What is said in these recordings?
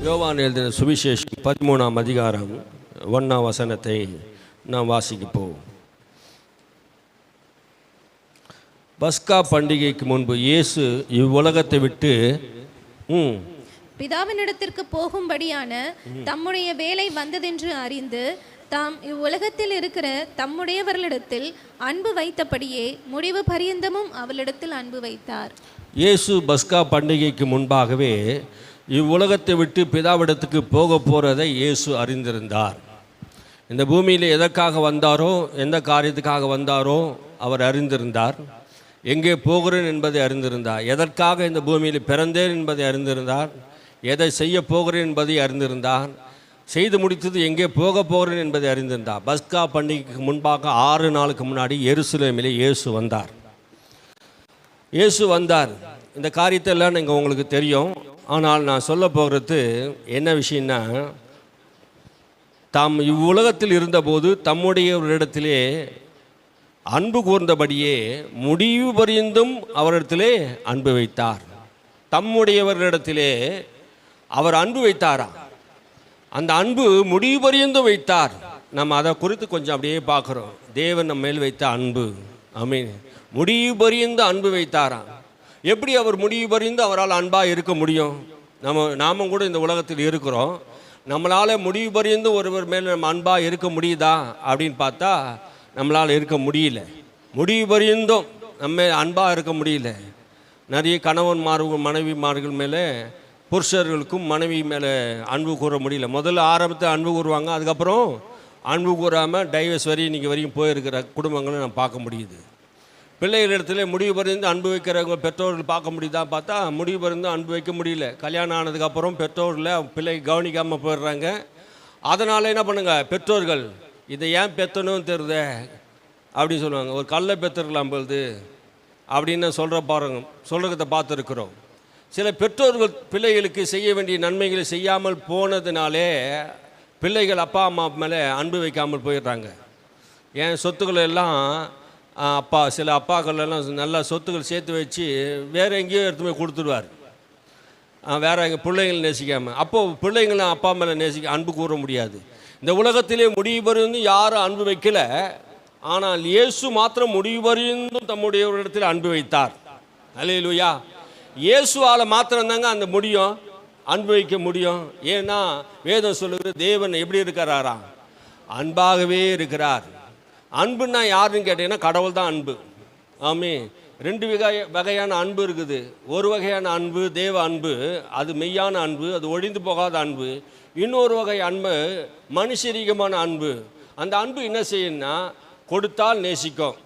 யோவான் எழுதின சுவிசேஷம் 13ஆம் அதிகாரம் 1ஆம் வசனத்தை நாம் வாசிக்கப்போம். பஸ்கா பண்டிகைக்கு முன்பு இயேசு இவ்வுலகத்தை விட்டு பிதாவினிடத்திற்கு போகும்படியான தம்முடைய வேலை வந்ததென்று அறிந்து தாம் இவ்வுலகத்தில் இருக்கிற தம்முடையவர்களிடத்தில் அன்பு வைத்தபடியே முடிவு பரியந்தமும் அவளிடத்தில் அன்பு வைத்தார். இயேசு பஸ்கா பண்டிகைக்கு முன்பாகவே இவ்வுலகத்தை விட்டு பிதாவிடத்துக்கு போக போகிறதை இயேசு அறிந்திருந்தார். இந்த பூமியில் எதற்காக வந்தாரோ, எந்த காரியத்துக்காக வந்தாரோ அவர் அறிந்திருந்தார். எங்கே போகிறேன் என்பதை அறிந்திருந்தார். எதற்காக இந்த பூமியில் பிறந்தேன் என்பதை அறிந்திருந்தார். எதை செய்ய போகிறேன் என்பதை அறிந்திருந்தார். செய்து முடித்தது எங்கே போக போகிறேன் என்பதை அறிந்திருந்தார். பஸ்கா பண்டிகைக்கு முன்பாக 6 நாளுக்கு முன்னாடி எருசலேமிலே இயேசு வந்தார். இந்த காரியத்தை எல்லாம் நீங்கள் உங்களுக்கு தெரியும். ஆனால் நான் சொல்ல போகிறது என்ன விஷயம்னா, தாம் இவ்வுலகத்தில் இருந்தபோது தம்முடையவரிடத்திலே அன்பு கூர்ந்தபடியே முடிவு பரியந்தும் அவரிடத்திலே அன்பு வைத்தார். தம்முடையவரிடத்திலே அவர் அன்பு வைத்தாரா? அந்த அன்பு முடிவு பரியந்தும் வைத்தார். நம்ம அதை குறித்து கொஞ்சம் அப்படியே பார்க்குறோம். தேவன் நம்ம மேல் வைத்த அன்பு, ஆமென். முடிவு பரியந்து அன்பு வைத்தாரா? எப்படி அவர் முடிவு பரிந்து அவரால் அன்பாக இருக்க முடியும்? நாமும் கூட இந்த உலகத்தில் இருக்கிறோம். நம்மளால் முடிவு பரிந்து ஒருவர் மேலே நம்ம அன்பாக இருக்க முடியுதா அப்படின்னு பார்த்தா நம்மளால் இருக்க முடியல. முடிவு பரிந்தும் நம்ம அன்பாக இருக்க முடியல. நிறைய மனைவிமார்கள் மேலே, புருஷர்களுக்கும் மனைவி மேலே அன்பு கூற முடியல. முதல்ல ஆரம்பத்தில் அன்பு கூறுவாங்க, அதுக்கப்புறம் அன்பு கூறாமல் டைவர்ஸ் வரையும் வரைக்கும் போயிருக்கிற குடும்பங்களை நம்ம பார்க்க முடியுது. பிள்ளைகளிடத்துல முடிவு பரிந்து அன்பு வைக்கிறவங்க பெற்றோர்கள் பார்க்க முடியுதா பார்த்தா முடிவு பரிந்து அன்பு வைக்க முடியல. கல்யாணம் ஆனதுக்கப்புறம் பெற்றோரில் பிள்ளை கவனிக்காமல் போயிடுறாங்க. அதனால் என்ன பண்ணுங்க, பெற்றோர்கள் இதை ஏன் பெற்றணும் தெரியுத அப்படின்னு சொல்லுவாங்க. ஒரு கல்லை பெற்றுருக்கலாம் பொழுது அப்படின்னு சொல்கிறத பார்த்துருக்குறோம். சில பெற்றோர்கள் பிள்ளைகளுக்கு செய்ய வேண்டிய நன்மைகளை செய்யாமல் போனதுனாலே பிள்ளைகள் அப்பா அம்மா மேலே அன்பு வைக்காமல் போயிடுறாங்க. ஏன் சொத்துக்களை எல்லாம் சில அப்பாக்கள் எல்லாம் நல்லா சொத்துக்கள் சேர்த்து வச்சு வேறு எங்கேயோ எடுத்து போய் கொடுத்துடுவார், வேறு எங்கள் பிள்ளைங்களை நேசிக்காமல். அப்போது பிள்ளைங்களை அப்பா மேலே அன்பு கூற முடியாது. இந்த உலகத்திலே முடிவு பரிந்து யாரும் அன்பு வைக்கல. ஆனால் இயேசு மாத்திரம் முடிவு பரிந்தும் தம்முடைய ஒரு இடத்துல அன்பு வைத்தார். அல்லேலூயா. இயேசுவால் மாத்திரம்தாங்க அந்த முடியும், அன்பு வைக்க முடியும். ஏன்னா வேதம் சொல்லுகிற தேவன் எப்படி இருக்கிறாரா? அன்பாகவே இருக்கிறார். அன்புன்னா யாருன்னு கேட்டீங்கன்னா கடவுள் தான் அன்பு. ஆமே. 2 வகையான அன்பு இருக்குது. ஒரு வகையான அன்பு தேவ அன்பு, அது மெய்யான அன்பு, அது ஒழிந்து போகாத அன்பு. இன்னொரு வகை அன்பு மனுஷரீகமான அன்பு. அந்த அன்பு என்ன செய்யணும்னா, கொடுத்தால் நேசிக்கும்,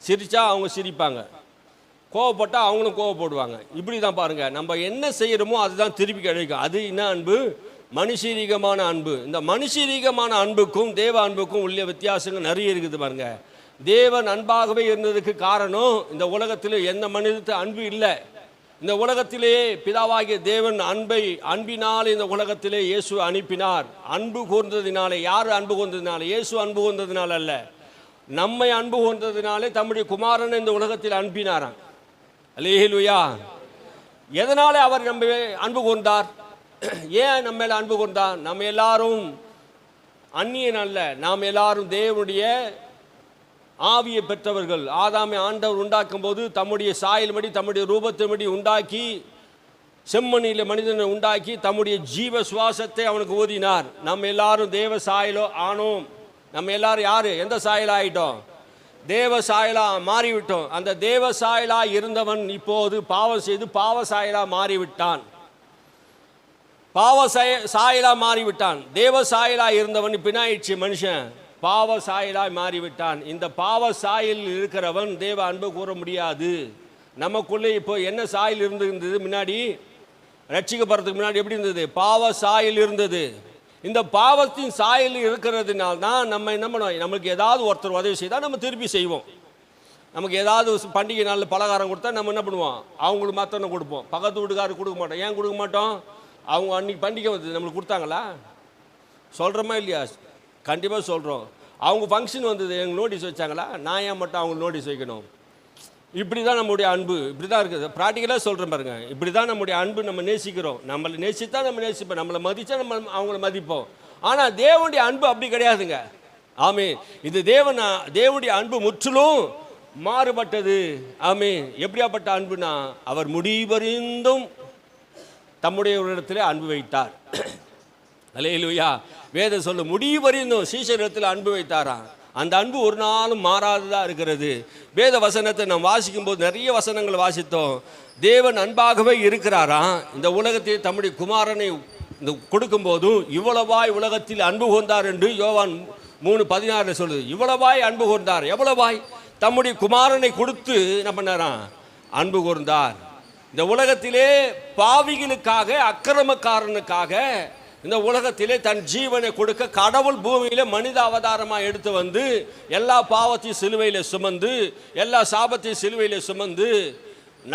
சிரித்தா அவங்க சிரிப்பாங்க, கோவப்பட்டால் அவங்களும் கோவப்படுவாங்க. இப்படி தான் பாருங்கள், நம்ம என்ன செய்கிறோமோ அதுதான் திருப்பி கிடைக்கும். அது என்ன அன்பு? மனுஷரீகமான அன்பு. இந்த மனுஷரீகமான அன்புக்கும் தேவ அன்புக்கும் உள்ள வித்தியாசங்கள் நிறைய இருக்குது பாருங்க. தேவன் அன்பாகவே இருந்ததுக்கு காரணம், இந்த உலகத்தில் எந்த மனிதத்து அன்பு இல்லை. இந்த உலகத்திலே பிதாவாகிய தேவன் அன்பினால் இந்த உலகத்திலே இயேசு அனுப்பினார். அன்பு கூர்ந்ததினாலே. யார் அன்பு கூர்ந்ததினால? இயேசு அன்பு கூர்ந்ததினால அல்ல, நம்மை அன்பு கூர்ந்ததினாலே தம்முடைய குமாரனை இந்த உலகத்தில் அனுப்பினாராம். அல்லேலூயா. எதனாலே அவர் நம்ம அன்பு கூர்ந்தார்? ஏன் நம்ம மேலே அன்பு கூர்ந்தார்? நம்ம எல்லாரும் அந்நியன் அல்ல, நாம் எல்லாரும் தேவனுடைய ஆவியை பெற்றவர்கள். ஆதாமை ஆண்டவர் உண்டாக்கும் போது தம்முடைய சாயல்படி தம்முடைய ரூபத்தின்படி உண்டாக்கி, செம்மணியில் மனிதனை உண்டாக்கி தம்முடைய ஜீவ சுவாசத்தை அவனுக்கு ஊதினார். நம்ம எல்லாரும் தேவ சாயலோ ஆனோம். நம்ம எல்லாரும் யாரு? எந்த சாயலா ஆயிட்டோம்? தேவ சாயலா மாறிவிட்டோம். அந்த தேவ சாயலா இருந்தவன் இப்போது பாவம் செய்து பாவ சாயலா மாறிவிட்டான். சாயலா மாறிவிட்டான். தேவ சாயலா இருந்தவன் பின்னாயிடுச்சு, மனுஷன் பாவ சாயலாய் மாறிவிட்டான். இந்த பாவ சாயல் இருக்கிறவன் தேவ அன்பு கூற முடியாது. நமக்குள்ளே இப்போ என்ன சாயல் இருந்தது? முன்னாடி ரட்சிக்கப்படுறதுக்கு முன்னாடி எப்படி இருந்தது? பாவ சாயல் இருந்தது. இந்த பாவத்தின் சாயல் இருக்கிறதுனால தான் நம்ம என்ன பண்ணுவோம், நம்மளுக்கு ஏதாவது ஒருத்தர் உதவி செய்தால் நம்ம திருப்பி செய்வோம். நமக்கு ஏதாவது பண்டிகை நாளில் பலகாரம் கொடுத்தா நம்ம என்ன பண்ணுவோம், அவங்களுக்கு மாத்திரம் கொடுப்போம், பக்கத்து வீட்டுக்காரருக்கு கொடுக்க மாட்டோம். ஏன் கொடுக்க மாட்டோம்? அவங்க அன்றைக்கி பண்டிகை வந்தது, நம்மளுக்கு கொடுத்தாங்களா? சொல்கிறோமா இல்லையா? கண்டிப்பாக சொல்கிறோம். அவங்க ஃபங்க்ஷன் வந்தது, எங்களுக்கு நோட்டீஸ் வச்சாங்களா? நான் ஏன் மட்டும் அவங்களுக்கு நோட்டீஸ் வைக்கணும்? இப்படி தான் நம்முடைய அன்பு, இப்படி தான் இருக்குது. ப்ராக்டிக்கலாக சொல்கிறேன் பாருங்க, இப்படி தான் நம்முடைய அன்பு. நம்ம நேசிக்கிறோம், நம்மளை நேசித்தா நம்ம நேசிப்போம், நம்மளை மதித்தா நம்ம அவங்கள மதிப்போம். ஆனால் தேவனுடைய அன்பு அப்படி கிடையாதுங்க. ஆமென். இது தேவனுடைய அன்பு முற்றிலும் மாறுபட்டது. ஆமென். எப்படியாப்பட்ட அன்புனா, அவர் முடிவறிந்தும் தம்முடைய ஒரு இடத்துல அன்பு வைத்தார். அல்லேலூயா. வேதம் சொல்ல முடிவறிந்தும் சீஷரிடத்தில் அன்பு வைத்தாராம். அந்த அன்பு ஒரு நாளும் மாறாததாக இருக்கிறது. வேத வசனத்தை நாம் வாசிக்கும் போது நிறைய வசனங்கள் வாசித்தோம். தேவன் அன்பாகவே இருக்கிறாராம். இந்த உலகத்தை தம்முடைய குமாரனை கொடுக்கும்போதும் இவ்வளவாய் உலகத்தில் அன்பு கூர்ந்தார் என்று யோவான் 3:16 சொல்லுது. இவ்வளவாய் அன்பு கூர்ந்தார். எவ்வளவாய்? தம்முடைய குமாரனை கொடுத்து என்ன பண்ணாராம்? அன்பு கூர்ந்தார். இந்த உலகத்திலே பாவிகளுக்காக, அக்கிரமக்காரனுக்காக இந்த உலகத்திலே தன் ஜீவனை கொடுக்க கடவுள் பூமியில மனித அவதாரமாக எடுத்து வந்து எல்லா பாவத்தையும் சிலுவையில சுமந்து, எல்லா சாபத்தையும் சிலுவையில சுமந்து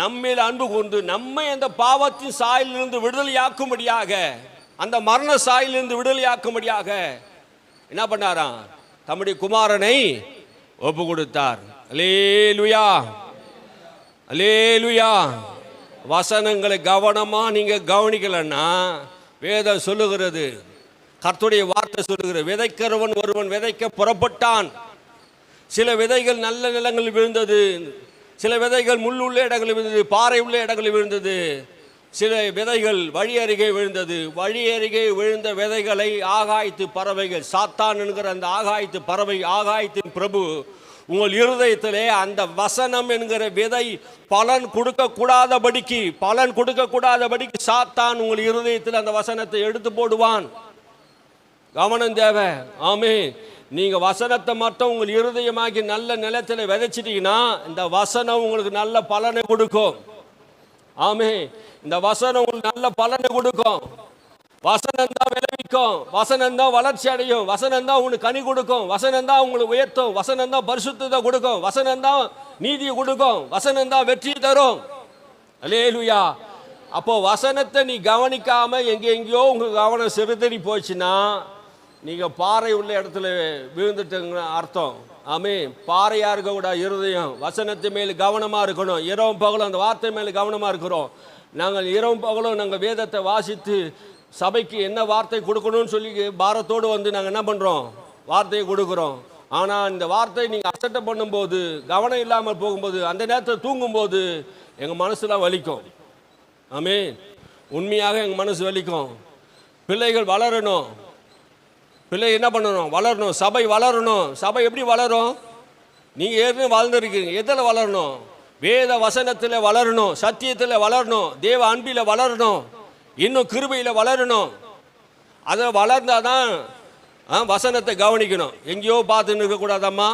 நம்மேல் அன்பு கூர்ந்து நம்மை அந்த பாவத்தின் சாயிலிருந்து விடுதலையாக்கும்படியாக, அந்த மரண சாயிலிருந்து விடுதலையாக்கும்படியாக என்ன பண்ணாராம்? தம்முடைய குமாரனை ஒப்பு கொடுத்தார். அல்லேலூயா, அல்லேலூயா. வசனங்களை கவனமா நீங்க கவனிக்கலன்னா, வேதம் சொல்லுகிறது, கர்த்தருடைய வார்த்தை சொல்லுகிறது, விதைக்கிறவன் ஒருவன் விதைக்க புறப்பட்டான். சில விதைகள் நல்ல நிலங்களில் விழுந்தது, சில விதைகள் முள் உள்ள இடங்களில் விழுந்தது, பாறை உள்ள இடங்களில் விழுந்தது, சில விதைகள் வழி அருகே விழுந்தது. வழி அருகே விழுந்த விதைகளை ஆகாயத்து பறவைகள், சாத்தான் என்கிற அந்த ஆகாயத்து பறவை, ஆகாயத்தின் பிரபு உங்கள் இருதயத்திலே அந்த வசனம் என்கிற விதை பலன் கொடுக்கக்கூடாதபடிக்கு சாத்தான் உங்கள் இருதயத்தில் அந்த வசனத்தை எடுத்து போடுவான். கவனம் தேவை. ஆமே. நீங்க வசனத்தை மட்டும் உங்கள் இருதயமாகி நல்ல நிலத்தில் விதைச்சிட்டீங்கன்னா இந்த வசனம் உங்களுக்கு நல்ல பலனை கொடுக்கும். ஆமே. இந்த வசனம் உங்களுக்கு நல்ல பலனை கொடுக்கும். வசனம் தான் விளைவிக்கும், வசனம் தான் வளர்ச்சி அடையும், வசனம் தான் உங்களுக்கு கனி கொடுக்கும், வசனம் தான் உங்களுக்கு உயர்த்தும், வசனம் தான் பரிசுத்தத்தை கொடுக்கும், வசனம் தான் நீதியை கொடுக்கும், வசனம் தான் வெற்றி தரும். அல்லேலூயா. அப்போ வசனத்தை நீ கவனிக்காம எங்கெங்கயோ உங்க கவனம் சிறுதறி போச்சுன்னா நீங்க பாறை உள்ள இடத்துல விழுந்துட்டுங்க அர்த்தம். ஆமே. பாறையா இருக்க கூட இருதயம் வசனத்து மேல் கவனமா இருக்கணும். இரவும் பகலும் அந்த வார்த்தை மேல கவனமா இருக்கிறோம். நாங்கள் இரவும் பகலும் நாங்கள் வேதத்தை வாசித்து சபைக்கு என்ன வார்த்தை கொடுக்கணும்னு சொல்லி பாரத்தோடு வந்து நாங்கள் என்ன பண்ணுறோம்? வார்த்தையை கொடுக்குறோம். ஆனால் இந்த வார்த்தை நீங்கள் அசட்டை பண்ணும்போது, கவனம் இல்லாமல் போகும்போது, அந்த நேரத்தில் தூங்கும்போது எங்கள் மனசுலாம் வலிக்கும். ஆமே. உண்மையாக எங்கள் மனசு வலிக்கும். பிள்ளைகள் வளரணும். பிள்ளை என்ன பண்ணணும்? வளரணும். சபை வளரணும். சபை எப்படி வளரும்? நீங்கள் ஏற்கனவே வளர்ந்துருக்கீங்க. எதில் வளரணும்? வேத வசனத்தில் வளரணும், சத்தியத்தில் வளரணும், தேவ அன்பில் வளரணும், இன்னும் கிருபையில் வளரணும். அதில் வளர்ந்தாதான் வசனத்தை கவனிக்கணும். எங்கேயோ பார்த்துன்னு இருக்கக்கூடாதம்மா,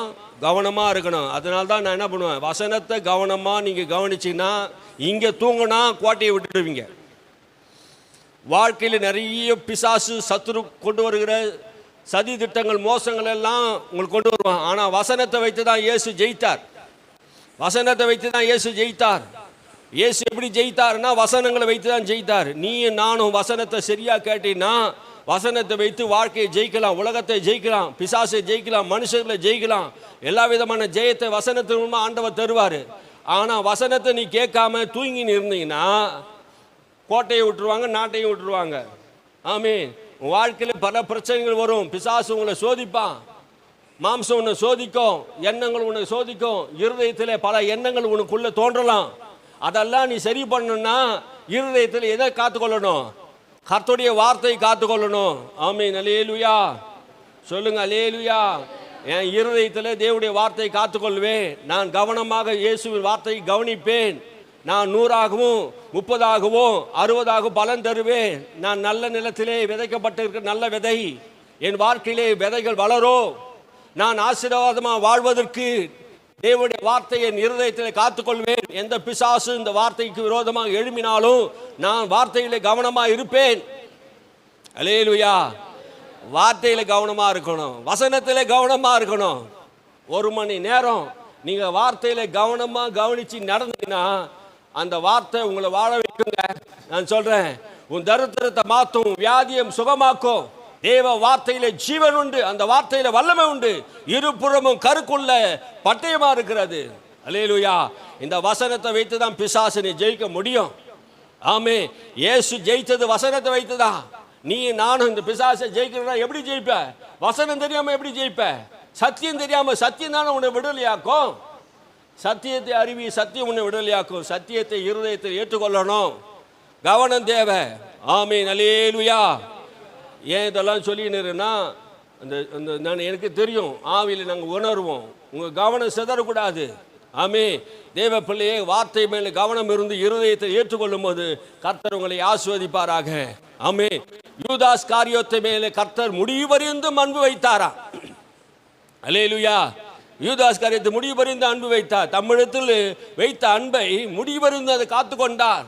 கவனமாக இருக்கணும். அதனால தான் நான் என்ன பண்ணுவேன், வசனத்தை கவனமாக நீங்கள் கவனிச்சிங்கன்னா இங்கே தூங்கினா கோட்டையை விட்டுடுவீங்க. வாழ்க்கையில் நிறைய பிசாசு சத்துரு கொண்டு வருகிற சதி திட்டங்கள், மோசங்கள் எல்லாம் உங்களுக்கு கொண்டு வருவான். ஆனால் வசனத்தை வைத்து தான் இயேசு ஜெயித்தார். வசனத்தை வைத்து தான் இயேசு ஜெயித்தார். இயேசு எப்படி ஜெயித்தார்னா வசனங்களை வைத்து தான் ஜெயித்தார். நீயும் நானும் வசனத்தை சரியாக கேட்டீங்கன்னா வசனத்தை வைத்து வாழ்க்கையை ஜெயிக்கலாம், உலகத்தை ஜெயிக்கலாம், பிசாசை ஜெயிக்கலாம், மனுஷர்களை ஜெயிக்கலாம். எல்லா விதமான ஜெயத்தை வசனத்தின் மூலமாக ஆண்டவர் தருவார். ஆனால் வசனத்தை நீ கேட்காம தூங்கின்னு இருந்தீங்கன்னா கோட்டையை விட்டுருவாங்க, நாட்டையும் விட்டுருவாங்க. ஆமே. வாழ்க்கையில் பல பிரச்சனைகள் வரும். பிசாசு உங்களை சோதிப்பான், மாம்சம் உன்னை சோதிக்கும், எண்ணங்கள் உன்னை சோதிக்கும், இருதயத்தில் பல எண்ணங்கள் உனக்குள்ளே தோன்றலாம். அதெல்லாம் நீ சரி பண்ணணும்னா இருதயத்தில் எதை காத்துக்கொள்ளணும்? கர்த்தருடைய வார்த்தையை காத்துக்கொள்ளணும். ஆமீன். அல்லேலூயா. சொல்லுங்க அல்லேலூயா. என் இருதயத்தில் தேவனுடைய வார்த்தையை காத்துக்கொள்வேன். நான் கவனமாக இயேசுவின் வார்த்தையை கவனிப்பேன். நான் 100ஆகவும் 30ஆகவும் 60ஆகவும் பலன் தருவேன். நான் நல்ல நிலத்திலே விதைக்கப்பட்டிருக்கிற நல்ல விதை. என் வாழ்க்கையிலே விதைகள் வளரும். நான் ஆசீர்வாதமாக வாழ்வதற்கு தேவனுடைய வார்த்தையை இருதயத்தில் காத்துக்கொள்வேன். எந்த பிசாசு இந்த வார்த்தைக்கு விரோதமாக எழும்பினாலும் நான் வார்த்தையிலே கவனமாக இருப்பேன். அல்லேலூயா. வார்த்தையில கவனமாக இருக்கணும், வசனத்திலே கவனமாக இருக்கணும். 1 மணி நேரம் நீங்கள் வார்த்தையில கவனமாக கவனித்து நடந்தீங்கன்னா அந்த வார்த்தை உங்களை வாழ வைக்குங்க. நான் சொல்கிறேன், உன் தரித்திரத்தை மாற்றும், வியாதியை சுகமாக்கும். தேவ வார்த்தையில ஜீவன் உண்டு, அந்த வார்த்தையில வல்லமை உண்டு. இருபுறமும் கருக்குள்ள பட்டயமா இருக்கிறது. அல்லேலூயா. இந்த வசனத்தை வைத்து தான் பிசாசனை ஜெயிக்க முடியும். ஆமே, இயேசு ஜெயித்தது வசனத்தை வைத்துதான். நீ நானும் இந்த பிசாசை ஜெயிக்கிறதா எப்படி ஜெயிப்ப? வசனம் தெரியாம எப்படி ஜெயிப்ப? சத்தியம் தெரியாம, சத்தியம் தானே உன்னை விடுதலையாக்கும். சத்தியத்தை அறிவி, சத்தியம் உன்னை விடுதலையாக்கும். சத்தியத்தை இருதயத்தில் ஏற்றுக்கொள்ளணும். கவனம் தேவை. ஆமென், அல்லேலூயா. ஏன் இதெல்லாம் சொல்லினுன்னா, நான் எனக்கு தெரியும், ஆவியில் நாங்கள் உணர்வோம். உங்கள் கவனம் சிதறக்கூடாது. ஆமே, தேவ பிள்ளையே, வார்த்தை மேலே கவனம் இருந்து இருதயத்தை ஏற்றுக்கொள்ளும் போது கர்த்தர் உங்களை ஆசீர்வதிப்பாராக. ஆமே, யூதாஸ் காரியோத்தை மேலே கர்த்தர் முடிவறிந்தும் அன்பு வைத்தாரா? அல்லேலூயா. யூதாஸ் காரியத்தை முடிவறிந்து அன்பு வைத்தார். தம்மிடத்தில் வைத்த அன்பை முடிவறிந்து அதை காத்து கொண்டார்.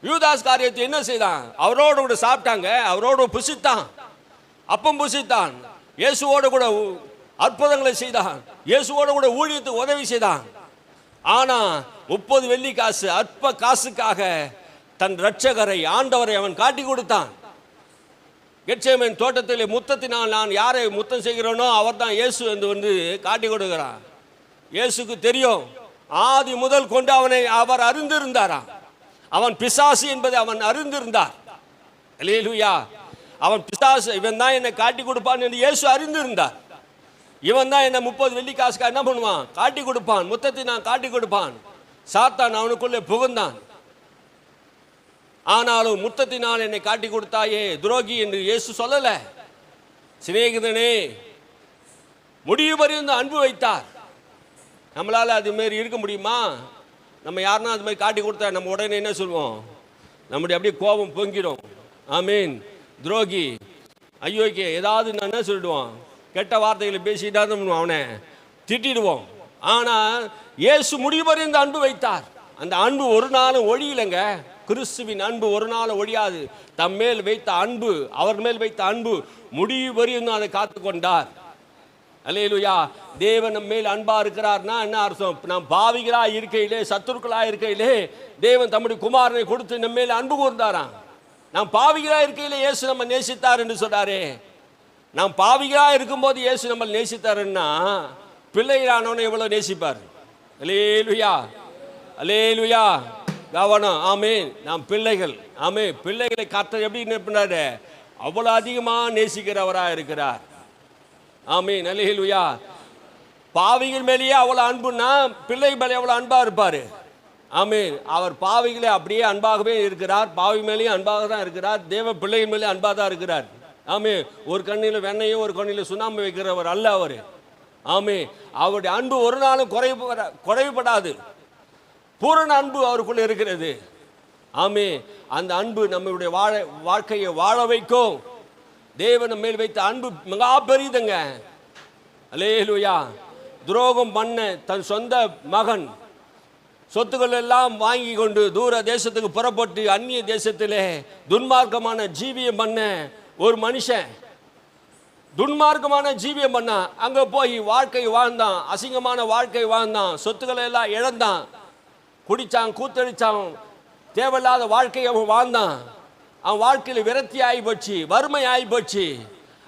யூதாஸ் காரியத்தை என்ன செய்தான்? அவரோடு கூட சாப்பிட்டாங்க, அவரோடு புசித்தான், அப்பம் புசித்தான், இயேசுவோடு கூட அற்புதங்களை செய்தான், இயேசுவோடு கூட ஊழியத்துக்கு உதவி செய்தான். ஆனா 30 வெள்ளி காசு, அற்ப காசுக்காக தன் இரட்சகரை, ஆண்டவரை அவன் காட்டி கொடுத்தான். கெத்செமனே தோட்டத்தில் முத்தத்தினால் நான் யாரை முத்தம் செய்கிறேனோ அவர் தான் இயேசு என்று வந்து காட்டி கொடுக்கிறான். இயேசுக்கு தெரியும், ஆதி முதல் கொண்டு அவர் அறிந்திருந்தாராம். அவன் பிசாசு என்பதை அவன் அறிந்திருந்தார். அல்லேலூயா. அவன் பிசாசு, இவன் தான் என்னை காட்டி கொடுப்பான் என்று இயேசு அறிந்திருந்தார். இவன் தான் என்ன 30 வெள்ளி காசுக்காக என்ன பண்ணுவான்? காட்டி கொடுப்பான், முத்தத்தை நான் காட்டி கொடுப்பான். சாத்தான் அவனுக்குள்ளே புகுந்தான். ஆனாலும் முத்தத்தினால் என்னை காட்டி கொடுத்தாயே துரோகி என்று இயேசு சொல்லல. சிநேகிதனே, முடிவு வரையும் அன்பு வைத்தார். நம்மளால அது மாதிரி இருக்க முடியுமா? நம்ம யாருன்னா அது மாதிரி காட்டி கொடுத்தா நம்ம உடனே என்ன சொல்லுவோம்? நம்முடைய அப்படியே கோபம் பொங்கிடும். ஆமீன். துரோகி, ஐயோக்கே, ஏதாவது நான் என்ன சொல்லிடுவோம்? கெட்ட வார்த்தைகளை பேசிட்டா அவனை திட்டிடுவோம். ஆனால் இயேசு முடிவு வரையும் அன்பு வைத்தார். அந்த அன்பு ஒரு நாளும் ஒழியலைங்க. கிறிஸ்துவின் அன்பு ஒரு நாளும் ஒழியாது. தம் மேல் வைத்த அன்பு, அவர் மேல் வைத்த அன்பு முடிவு வரையும் அதை காத்து கொண்டார். அல்லேலூயா. தேவன் நம்ம மேல் அன்பா இருக்கிறார்னா என்ன அர்த்தம்? நாம் பாவிகளா இருக்கையிலே, சத்துருக்களா இருக்கையிலே தேவன் தம்முடைய குமாரனை கொடுத்து நம்ம மேல் அன்பு கூர்ந்தாராம். நாம் பாவிகளா இருக்கையிலே இயேசு நம்ம நேசித்தார் என்று சொல்றாரே. நாம் பாவிகளா இருக்கும்போது இயேசு நம்ம நேசித்தாருன்னா பிள்ளைகளானவனை எவ்வளவு நேசிப்பார்? அல்லேலூயா, அல்லேலூயா. கவனம். ஆமென். நாம் பிள்ளைகள். ஆமே, பிள்ளைகளை கர்த்தர் எப்படி நினைப்பாரு? அவ்வளவு அதிகமா நேசிக்கிறவராக இருக்கிறார். ஆமென், அல்லேலூயா. பாவிகள் மேலேயே அவ்வளவு அன்புன்னா பிள்ளை மேலே எவ்வளவு அன்பா இருப்பாரு? ஆமென். அவர் பாவிகளே அப்படியே அன்பாகவே இருக்கிறார். பாவி மேலேயும் அன்பாக தான் இருக்கிறார். தேவ பிள்ளைகள் மேலே அன்பாக தான் இருக்கிறார். ஆமே, ஒரு கண்ணில் வெண்ணையும் ஒரு கண்ணில் சுண்ணாம்பு வைக்கிறவர் அல்ல அவர். ஆமே, அவருடைய அன்பு ஒரு நாளும் குறைவுபடாது. பூரண அன்பு அவருக்குள்ள இருக்கிறது. ஆமே, அந்த அன்பு நம்மளுடைய வாழ்க்கையை வாழ வைக்கும். தேவன் மேல் வைத்த அன்பு மிக பெரியதுங்க. அல்லேலூயா. துரோகம் பண்ண தன் சொந்த மகன் சொத்துக்கள் எல்லாம் வாங்கி கொண்டு தூர தேசத்துக்கு புறப்பட்டு அந்நிய தேசத்திலே துன்மார்க்கமான ஜீவியம் பண்ண ஒரு மனுஷன், துன்மார்க்கமான ஜீவியம் பண்ண அங்க போய் வாழ்க்கை வாழ்ந்தான். அசிங்கமான வாழ்க்கை வாழ்ந்தான். சொத்துக்களை எல்லாம் இழந்தான். குடிச்சான், கூத்தடிச்சான், தேவையில்லாத வாழ்க்கையை அவன் வாழ்ந்தான். அவன் வாழ்க்கையில் விரக்தி ஆகி போச்சு, வறுமை ஆகி போச்சு.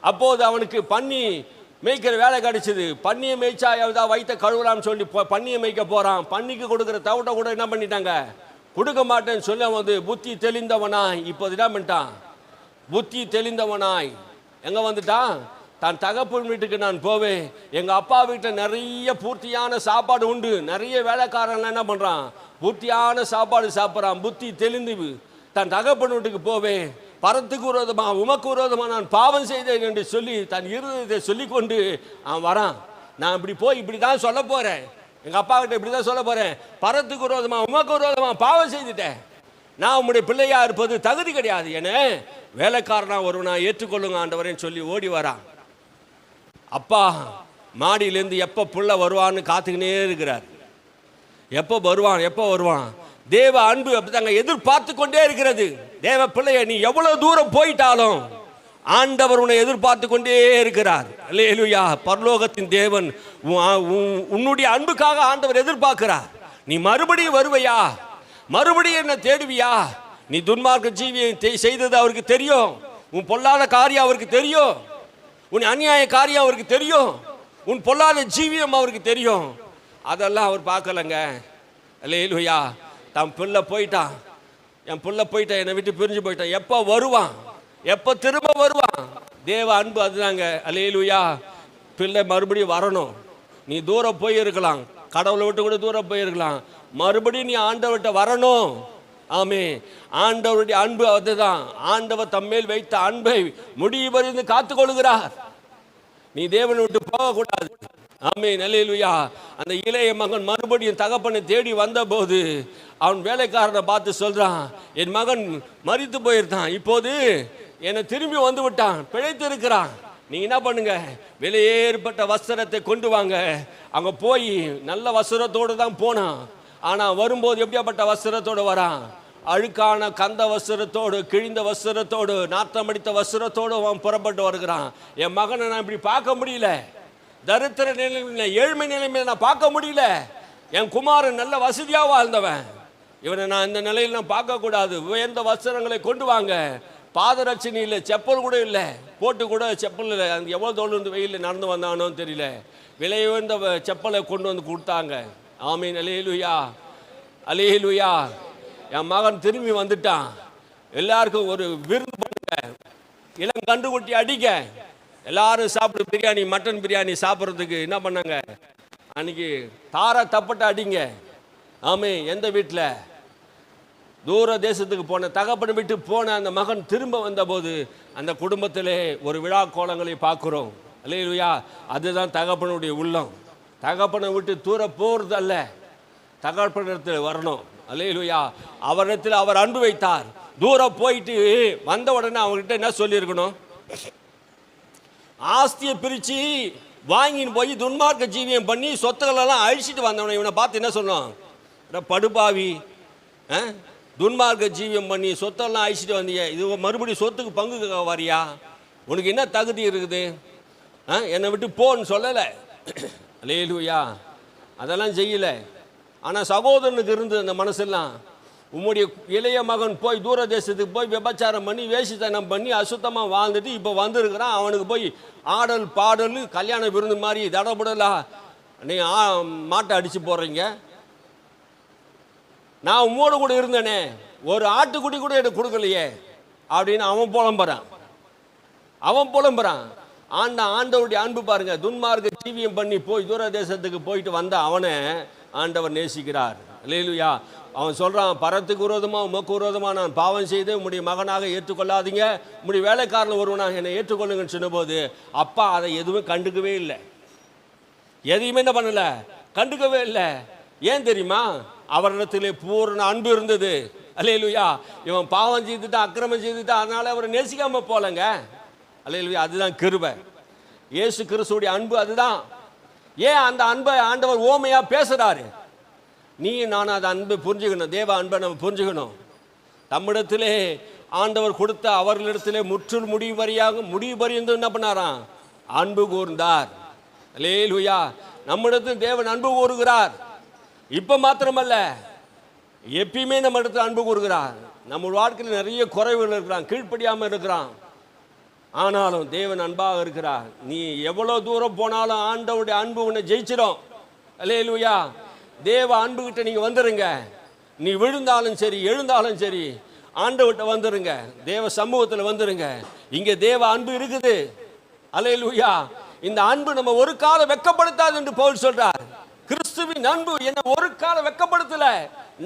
அப்போது அவனுக்கு பன்னி மேய்க்கிற வேலை கிடைச்சிது. பன்னியை மேய்ச்சா ஏதாவது வயிற்ற கழுவலாம்னு சொல்லி பன்னியை மேய்க்க போறான். பன்னிக்கு கொடுக்குற தவிட கூட என்ன பண்ணிட்டாங்க? கொடுக்க மாட்டேன்னு சொல்ல வந்து புத்தி தெளிந்தவனாய் இப்போது என்ன பண்ணிட்டான்? புத்தி தெளிந்தவனாய் எங்க வந்துட்டான்? தான் தகப்பன் வீட்டுக்கு நான் போவேன், எங்க அப்பா வீட்டில் நிறைய பூர்த்தியான சாப்பாடு உண்டு, நிறைய வேலைக்காரன் என்ன பண்றான்? பூர்த்தியான சாப்பாடு சாப்பிட்றான். புத்தி தெளிந்து தன் தகப்பன் வீட்டுக்கு போவேன், பரத்துக்கு விரோதமா உமக்கு விரோதமா நான் பாவம் செய்தேன் என்று சொல்லி தன் இருதயத்தை சொல்லி கொண்டு அவன் வரான். நான் இப்படி போய் இப்படி தான் சொல்ல போறேன், எங்க அப்பா கிட்ட இப்படி தான் சொல்ல போறேன், பரத்துக்கு விரோதமா உமக்கு விரோதமா பாவம் செய்துட்டேன், நான் உங்களுடைய பிள்ளையா இருப்பது தகுதி கிடையாது, என வேலைக்காரனா ஒருவனா ஏற்றுக்கொள்ளுங்க ஆண்டவரேன்னு சொல்லி ஓடி வரான். அப்பா மாடியிலேருந்து எப்போ புள்ள வருவான்னு காத்துக்கினே இருக்கிறார். எப்போ வருவான், எப்போ வருவான்? தேவ அன்பு அப்படித்தாங்க எதிர்பார்த்து கொண்டே இருக்கிறது. தேவ பிள்ளைய நீ எவ்வளவு தூரம் போயிட்டாலும் ஆண்டவர் உன்னை எதிர்பார்த்து கொண்டே இருக்கிறார். அல்லேலூயா. பரலோகத்தின் தேவன் உன்னுடைய அன்புக்காக ஆண்டவர் எதிர்பார்க்கிறார். நீ மறுபடியும் வருவையா? மறுபடியும் என்ன தேடுவியா? நீ துன்மார்க்க ஜீவியை செய்தது அவருக்கு தெரியும். உன் பொல்லாத காரியம் அவருக்கு தெரியும். உன் அநியாய காரியம் அவருக்கு தெரியும். உன் பொல்லாத ஜீவியம் அவருக்கு தெரியும். அதெல்லாம் அவர் பார்க்கலங்க. அல்லேலூயா. தன் பிள்ளை போயிட்டான், என் பிள்ளை போயிட்டான், என்னை விட்டு பிரிஞ்சு போயிட்டான், எப்போ வருவான், எப்போ திரும்ப வருவான். தேவ அன்பு அதுதாங்க. அல்லேலூயா. பிள்ளை மறுபடியும் வரணும். நீ தூரம் போயிருக்கலாம், கடவுளை விட்டு கூட தூரம் போயிருக்கலாம், மறுபடியும் நீ ஆண்டவர்கிட்ட வரணும். ஆமே. ஆண்டவருடைய அன்பு அதுதான். ஆண்டவர் தம்மேல் வைத்த அன்பை முடிவு வரைந்து காத்துக்கொள்கிறார். நீ தேவனை விட்டு போகக்கூடாது. ஆமென். அல்லேலூயா. அந்த இளைய மகன் மறுபடியும் தகப்பனை தேடி வந்தபோது அவன் வேலைக்காரனை பார்த்து சொல்றான், என் மகன் மரித்து போயிருந்தான், இப்போது என்னை திரும்பி வந்து விட்டான், பிழைத்து இருக்கிறான். நீங்க என்ன பண்ணுங்க, விலையேற்பட்ட வஸ்திரத்தை கொண்டு வாங்க. அங்க போய் நல்ல வஸ்திரத்தோடு தான் போனான். ஆனா வரும்போது எப்படியாப்பட்ட வஸ்திரத்தோடு வரான்? அழுக்கான கந்த வஸ்திரத்தோடு, கிழிந்த வஸ்திரத்தோடு, நாத்தமடித்த வஸ்திரத்தோடு அவன் புறப்பட்டு வருகிறான். என் மகனை நான் இப்படி பார்க்க முடியல, தரித்திர நிலைமையில, ஏழ்மை நிலைமையில நான் பார்க்க முடியல. என் குமாரன் நல்ல வசதியாக வாழ்ந்தவன், இவனை நான் இந்த நிலையில் நான் பார்க்கக்கூடாது. உயர்ந்த வஸ்திரங்களை கொண்டு வாங்க. பாதரட்சணி இல்லை, செப்பல் கூட இல்லை, போட்டு கூட செப்பல் இல்லை. அந்த எவ்வளோ தோல் வெயிலில் நடந்து வந்தானோன்னு தெரியல. விலை உயர்ந்த செப்பலை கொண்டு வந்து கொடுத்தாங்க. ஆமீன். அல்லேலூயா. அல்லேலூயா. என் மகன் திரும்பி வந்துட்டான். எல்லாருக்கும் ஒரு விருந்து பண்ணுங்க, இளம் கண்டுகுட்டி அடிக்க, எல்லாரும் சாப்பிடு. பிரியாணி, மட்டன் பிரியாணி சாப்பிட்றதுக்கு என்ன பண்ணாங்க, அன்னைக்கு தார தப்பட்ட அடிங்க. ஆமே. எந்த வீட்டில் தூர தேசத்துக்கு போன, தகப்பனை விட்டு போன அந்த மகன் திரும்ப வந்தபோது அந்த குடும்பத்திலே ஒரு விழா கோலங்களை பார்க்குறோம். அல்லேலூயா. அதுதான் தகப்பனுடைய உள்ளம். தகப்பனை விட்டு தூர போகிறது அல்ல, தகப்பனிடத்தில் வரணும். அல்லேலூயா. அவரிடத்தில் அவர் அன்பு வைத்தார். தூரம் போயிட்டு வந்த உடனே அவங்ககிட்ட என்ன சொல்லியிருக்கணும்? ஆஸ்தியை பிரித்து வாங்கின்னு போய் துன்மார்க்க ஜீவியம் பண்ணி சொத்துக்களெல்லாம் அழிச்சிட்டு வந்தவனை இவனை பார்த்து என்ன சொன்னோம்? படுபாவி, துன்மார்க்க ஜீவியம் பண்ணி சொத்தெல்லாம் அழிச்சிட்டு வந்தீங்க, இது மறுபடியும் சொத்துக்கு பங்கு வரியா? உனக்கு என்ன தகுதி இருக்குது? என்னை விட்டு போன்னு சொல்லலை. அல்லேலூயா. அதெல்லாம் செய்யலை. ஆனால் சகோதரனுக்கு இருந்தது அந்த மனசெல்லாம். உம்முடைய இளைய மகன் போய் தூர தேசத்துக்கு போய் விபச்சாரம் பண்ணி வேசித்தனம் பண்ணி அசுத்தமாக வாழ்ந்துட்டு இப்போ வந்திருக்கிறான். அவனுக்கு போய் ஆடல் பாடல் கல்யாண விருந்து மாதிரி தடபுடலா நீங்கள் மாட்டை அடித்து போடுறீங்க. நான் உம்மோடு கூட இருந்தேனே, ஒரு ஆட்டுக்குட்டி கூட எனக்கு கொடுக்கலையே அப்படின்னு அவன் புலம்புறான். ஆண்டவருடைய அன்பு பாருங்க. துன்மார்க்க ஜீவியம் பண்ணி போய் தூர தேசத்துக்கு போயிட்டு வந்த அவனை ஆண்டவர் நேசிக்கிறார். அல்லேலூயா. அவன் சொல்றான், பரத்துக்கு விரோதமா உமக்கு விரோதமா நான் பாவம் செய்து உம்முடைய மகனாக ஏற்றுக்கொள்ளாதீங்க, உம்முடைய வேலைக்காரன் ஒருவனாக என்னை ஏற்றுக்கொள்ளுங்கன்னு சொன்னபோது அப்பா அதை எதுவுமே கண்டுக்கவே இல்லை. எதையுமே என்ன பண்ணல, கண்டுக்கவே இல்லை. ஏன் தெரியுமா? அவரிடத்திலே பூர்ண அன்பு இருந்தது. அல்லேலூயா. இவன் பாவம் செய்துட்டான், அக்கிரமம் செய்துட்டான், அதனால அவரை நேசிக்காம போலங்க. அல்லேலூயா. அதுதான் கிருபை. இயேசு கிறிஸ்துவுடைய அன்பு அதுதான். ஏன் அந்த அன்பை ஆண்டவர் ஓமையா பேசுறாரு? நீ நான் அந்த அன்பை புரிஞ்சுக்கணும். தேவ அன்பை நம்ம புரிஞ்சுக்கணும். நம்மிடத்திலே ஆண்டவர் கொடுத்த அவர்களிடத்திலே முற்றில் முடிவு பரியந்து என்ன பண்ணாராம்? அன்பு கூர்ந்தார். அல்லேலூயா. நம்மிடத்தில் தேவன் அன்பு கூறுகிறார். இப்போ மாத்திரமல்ல, எப்பயுமே நம்ம இடத்துல அன்பு கூறுகிறார். நம்ம வாழ்க்கையில் நிறைய குறைவுகள் இருக்கிறான், கீழ்ப்படியாமல் இருக்கிறான். ஆனாலும் தேவன் அன்பாக இருக்கிறார். நீ எவ்வளோ தூரம் போனாலும் ஆண்டவருடைய அன்பு உன்னை ஜெயிச்சிடும். அல்லேலூயா. தேவ அன்புகிட்ட நீங்கள் வந்துடுங்க. நீ விழுந்தாலும் சரி எழுந்தாலும் சரி ஆண்டவர்கிட்ட வந்துடுங்க. தேவ சமூகத்தில் வந்துடுங்க. இங்கே தேவ அன்பு இருக்குது. அல்லேலூயா. இந்த அன்பு நம்ம ஒரு காலம் வெட்கப்படுத்தாது என்று பவுல் சொல்றார். கிறிஸ்துவின் அன்பு என்னை ஒரு காலம் வெட்கப்படுத்தல.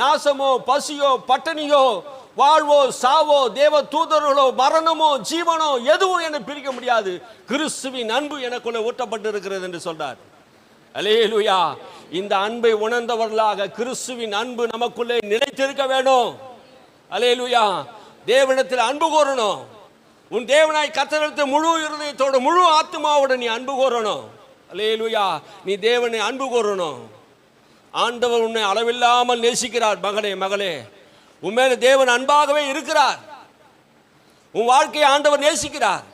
நாசமோ பசியோ பட்டினியோ வாழ்வோ சாவோ தேவ தூதர்களோ மரணமோ ஜீவனோ எதுவும் என்னை பிரிக்க முடியாது. கிறிஸ்துவின் அன்பு எனக்குள்ள ஊட்டப்பட்டு இருக்கிறது என்று சொல்றார். அல்லேலூயா. இந்த அன்பை உணர்ந்தவர்களாக கிறிஸ்துவின் அன்பு நமக்குள்ளே நிலைத்திருக்க வேணும். அல்லேலூயா. தேவனிடத்தில் அன்பு கூறணும். உன் தேவனாய் கர்த்தரிடத்தில் முழு இருதயத்தோடு முழு ஆத்மாவோடு நீ அன்பு கூறணும். அல்லேலூயா. நீ தேவனை அன்பு கூறணும். ஆண்டவர் உன்னை அளவில்லாமல் நேசிக்கிறார். மகனே மகளே, உண்மையில தேவன் அன்பாகவே இருக்கிறார். உன் வாழ்க்கையை ஆண்டவர் நேசிக்கிறார்.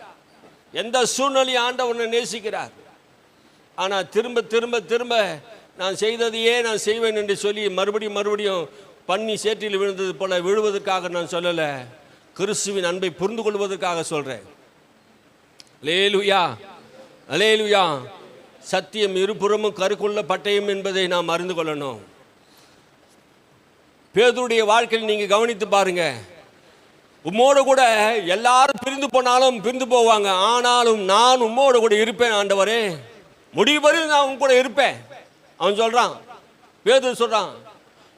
எந்த சூழ்நிலையும் ஆண்டவர் நேசிக்கிறார். ஆனால் திரும்ப திரும்ப திரும்ப நான் செய்ததையே நான் செய்வேன் என்று சொல்லி மறுபடியும் பண்ணி சேற்றில் விழுந்தது போல விழுவதற்காக நான் சொல்லலை. கிறிஸ்துவின் அன்பை புரிந்து கொள்வதற்காக சொல்கிறேன். அல்லேலூயா. அல்லேலூயா. சத்தியம் இருபுறமும் கருக்குள்ள பட்டயம் என்பதை நாம் அறிந்து கொள்ளணும். பேதுருடைய வாழ்க்கையில் நீங்கள் கவனித்து பாருங்க. உம்மோடு கூட எல்லாரும் பிரிந்து போனாலும் பிரிந்து போவாங்க, ஆனாலும் நான் உம்மோடு கூட இருப்பேன் ஆண்டவரே, முடிவு வரையும் நான் உன் கூட இருப்பேன். அவன் சொல்றான், பேதுரு சொல்றான்,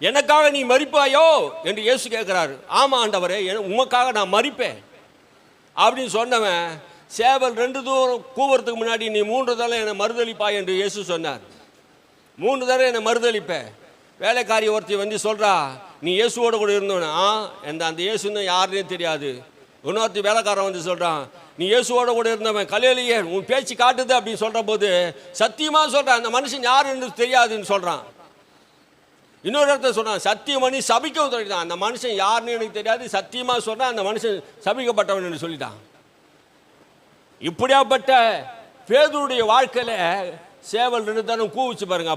எனக்காக நீ மரிப்பாயோ என்று இயேசு கேட்கிறாரு. ஆமா ஆண்டவரே, உமக்காக நான் மரிப்பேன் அப்படின்னு சொன்னவன், சேவல் 2 தூரம் கூவுறதுக்கு முன்னாடி நீ 3 தடவை என்னை மறுதளிப்பாய் என்று இயேசு சொன்னார். 3 தடவை என்னை மறுதளிப்ப. வேலைக்காரி ஒருத்தி வந்து சொல்றா, நீ இயேசுவோட கூட இருந்தவனா? அந்த இயேசுன்னு யாருன்னே தெரியாது. இன்னொருத்தி வேலைக்காரன் வந்து சொல்றான், நீ இயேசுவோட கூட இருந்தவன், கல்லையிலேயே உன் பேச்சு காட்டுது அப்படின்னு சொல்ற போது சத்தியமா சொல்றான், அந்த மனுஷன் யாருன்னு தெரியாதுன்னு சொல்றான். இன்னொரு இடத்துல சொல்றான், சத்தியம் பண்ணி சபிக்கவும் சொல்லிட்டான், அந்த மனுஷன் யாருன்னு எனக்கு தெரியாது, சத்தியமா சொல்றான், அந்த மனுஷன் சபிக்கப்பட்டவன் என்று சொல்லிட்டான். இப்படியாப்பட்ட பேதுருடைய வாழ்க்கையில சேவல் 2 தரம் கூவிச்சு பாருங்க.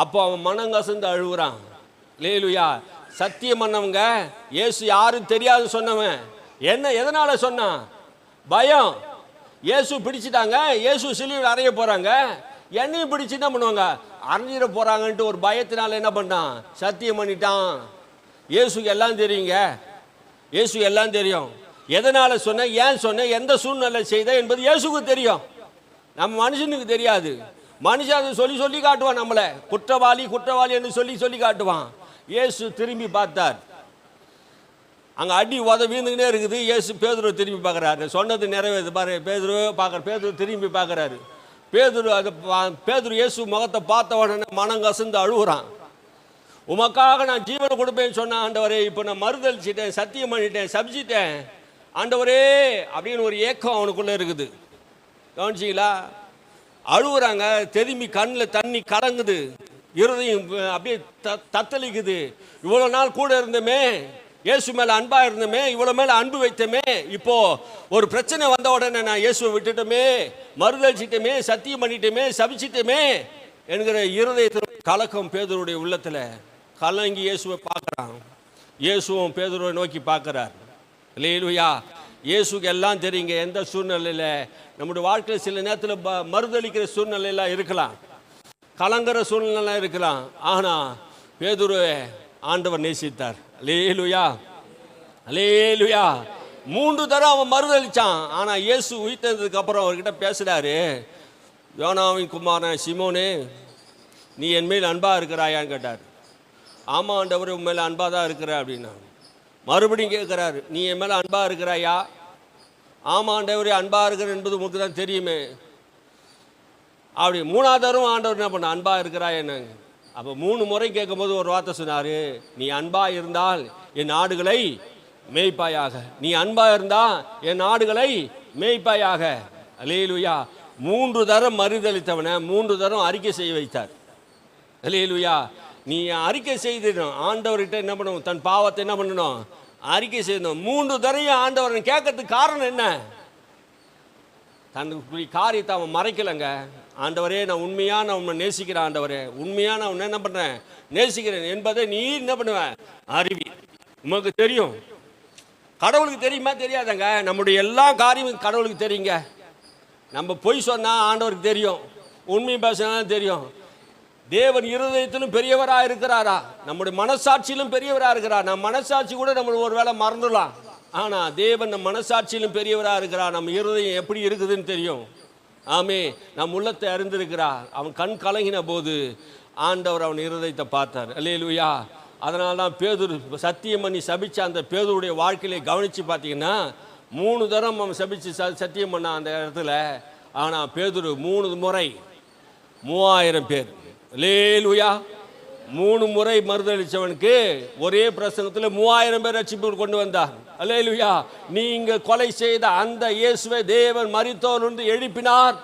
அப்போ அவன் மனங்கசந்து அழுகுறான். லேலுயா, சத்தியம் பண்ணவங்க இயேசு யாரும் தெரியாது சொன்னவன் எதனால சொன்னான்? பயம். இயேசு பிடிச்சிட்டாங்க, இயேசு சிலுவையில் அறைய போறாங்க, என்னையும் பிடிச்சி என்ன பண்ணுவாங்க, அரைஞ்சிட போறாங்கன்ட்டு ஒரு பயத்தினால என்ன பண்ணான், சத்தியம் பண்ணிட்டான். இயேசுக்கு எல்லாம் தெரியுங்க, இயேசு எல்லாம் தெரியும். எதனால சொன்ன, ஏன் சொன்ன, எந்த சூழ்நிலை செய்த என்பது இயேசுக்கு தெரியும், நம்ம மனுஷனுக்கு தெரியாது. மனுஷன் அதை சொல்லி சொல்லி காட்டுவான், நம்மளை குற்றவாளி குற்றவாளி என்று சொல்லி சொல்லி காட்டுவான். இயேசு திரும்பி பார்த்தார், அங்கே அடி வீழ்ந்துக்கிட்டே இருக்குது. இயேசு பேதுருவை திரும்பி பார்க்குறாரு, சொன்னது நிறைவேது பாரு. பேதுரு திரும்பி பார்க்குறாரு. பேதுரு இயேசு முகத்தை பார்த்த உடனே மனம் கசந்து அழுகுறான். உமக்காக நான் ஜீவனை கொடுப்பேன்னு சொன்ன ஆண்டவரே, இப்போ நான் மறுதளிச்சிட்டேன், சத்தியம் பண்ணிட்டேன், சபிச்சிட்டேன் ஆண்டவரே அப்படின்னு ஒரு ஏக்கம் அவனுக்குள்ளே இருக்குது. கவனிச்சிங்களா? அழுகுறாங்க, திரும்பி கண்ணில் தண்ணி கலங்குது, இருதயம் அப்படியே தத்தளிக்குது. இவ்வளோ நாள் கூட இருந்தமே, இயேசு மேலே அன்பாக இருந்தமே, இவ்வளோ மேலே அன்பு வைத்தமே, இப்போ ஒரு பிரச்சனை வந்த உடனே நான் இயேசுவை விட்டுட்டோமே, மறுதளிச்சிட்டமே, சத்தியம் பண்ணிட்டோமே, சபிச்சிட்டோமே என்கிற இருதயத்தில் கலக்கம் பேதுருடைய உள்ளத்தில் கலங்கி இயேசுவை பார்க்குறான். இயேசுவும் பேதுருவை நோக்கி பார்க்குறார். இல்லையா? இயேசுக்கு எல்லாம் தெரியுங்க. எந்த சூழ்நிலையில் நம்முடைய வாழ்க்கையில் சில நேரத்தில் மறுதளிக்கிற சூழ்நிலையெல்லாம் இருக்கலாம், கலங்குற சூழ்நிலை இருக்கலாம். ஆனால் பேதுருவை ஆண்டவர் நேசித்தார். அல்லேலூயா, அல்லேலூயா. 3 தரம் அவன் மறுதளிச்சான். ஆனால் இயேசு உயிர்த்ததுக்கு அப்புறம் அவர்கிட்ட பேசுகிறாரு, யோனாவின் குமாரன் சிமோனே, நீ என் மேல் அன்பாக இருக்கிறாயான்னு கேட்டார். ஆமாம் ஆண்டவர், உன் மேலே அன்பாக தான் இருக்கிற அப்படின்னா. மறுபடியும் கேட்குறாரு, நீ என் மேலே அன்பாக இருக்கிறாயா? ஆமாம் ஆண்டவரே, அன்பாக இருக்கிற என்பது உங்களுக்கு தான் தெரியுமே. அப்படி 3ஆவது தரம் ஆண்டவர் என்ன பண்ண, அன்பாக இருக்கிறாய் என்னங்க. அப்போ 3 முறை கேட்கும்போது ஒரு வார்த்தை சொன்னார், நீ அன்பாக இருந்தால் என் ஆடுகளை மேய்ப்பாயாக. நீ அன்பாக இருந்தால் என் ஆடுகளை மேய்ப்பாயாக. அல்லேலூயா. 3 தரம் மறுதளித்தவனை 3 தரம் அறிக்கை செய்ய வைத்தார். அல்லேலூயா. நீ அறிக்கை செய்திடணும், ஆண்டவர்கிட்ட என்ன பண்ணணும், தன் பாவத்தை என்ன பண்ணணும், அறிக்கை செய்யணும். 3 தரையும் ஆண்டவர் கேட்கறதுக்கு காரணம் என்ன? தன்னுடைய காரியத்தை அவன் மறைக்கலைங்க. ஆண்டவரே, நான் உண்மையாக உன்னை நேசிக்கிறேன் ஆண்டவரே, உண்மையாக நான் உன்னை என்ன பண்ணுறேன், நேசிக்கிறேன் என்பதை நீ என்ன பண்ணுவேன், அறிவி. உமக்கு தெரியும். கடவுளுக்கு தெரியுமா தெரியாதங்க? நம்முடைய எல்லா காரியமும் கடவுளுக்கு தெரியுங்க. நம்ம பொய் சொன்னால் ஆண்டவருக்கு தெரியும், உண்மை பேசினாலும் தெரியும். தேவன் இருதயத்திலும் பெரியவராக இருக்கிறாரா, நம்முடைய மனசாட்சியிலும் பெரியவராக இருக்கிறார். நம்ம மனசாட்சி கூட நம்ம ஒரு வேளை மறந்துடலாம், ஆனால் தேவன் நம் மனசாட்சியிலும் பெரியவராக இருக்கிறார். நம்ம இருதயம் எப்படி இருக்குதுன்னு தெரியும். ஆமே, நம் உள்ளத்தை அறிந்திருக்கிறார். அவன் கண் கலங்கின போது ஆண்டவர் அவன் இருதயத்தை பார்த்தார். அல்லேலூயா. அதனால தான் பேதுரு சத்தியம் பண்ணி சபிச்ச அந்த பேதுருடைய வாழ்க்கையிலே கவனித்து பார்த்தீங்கன்னா 3 தரம் அவன் சபிச்சு சத்தியம் பண்ணான் அந்த இடத்துல. ஆனால் பேதுரு 3 முறை 3000 பேர். அல்லேலூயா. 3 முறை மறுதளித்தவனுக்கு ஒரே பிரசங்கத்தில் 3000 பேர் ரட்சிப்பு கொண்டு வந்தார். அல்லேலூயா. நீங்கள் கொலை செய்த அந்த இயேசுவை தேவன் மரித்தோரிலிருந்து எழுப்பினார்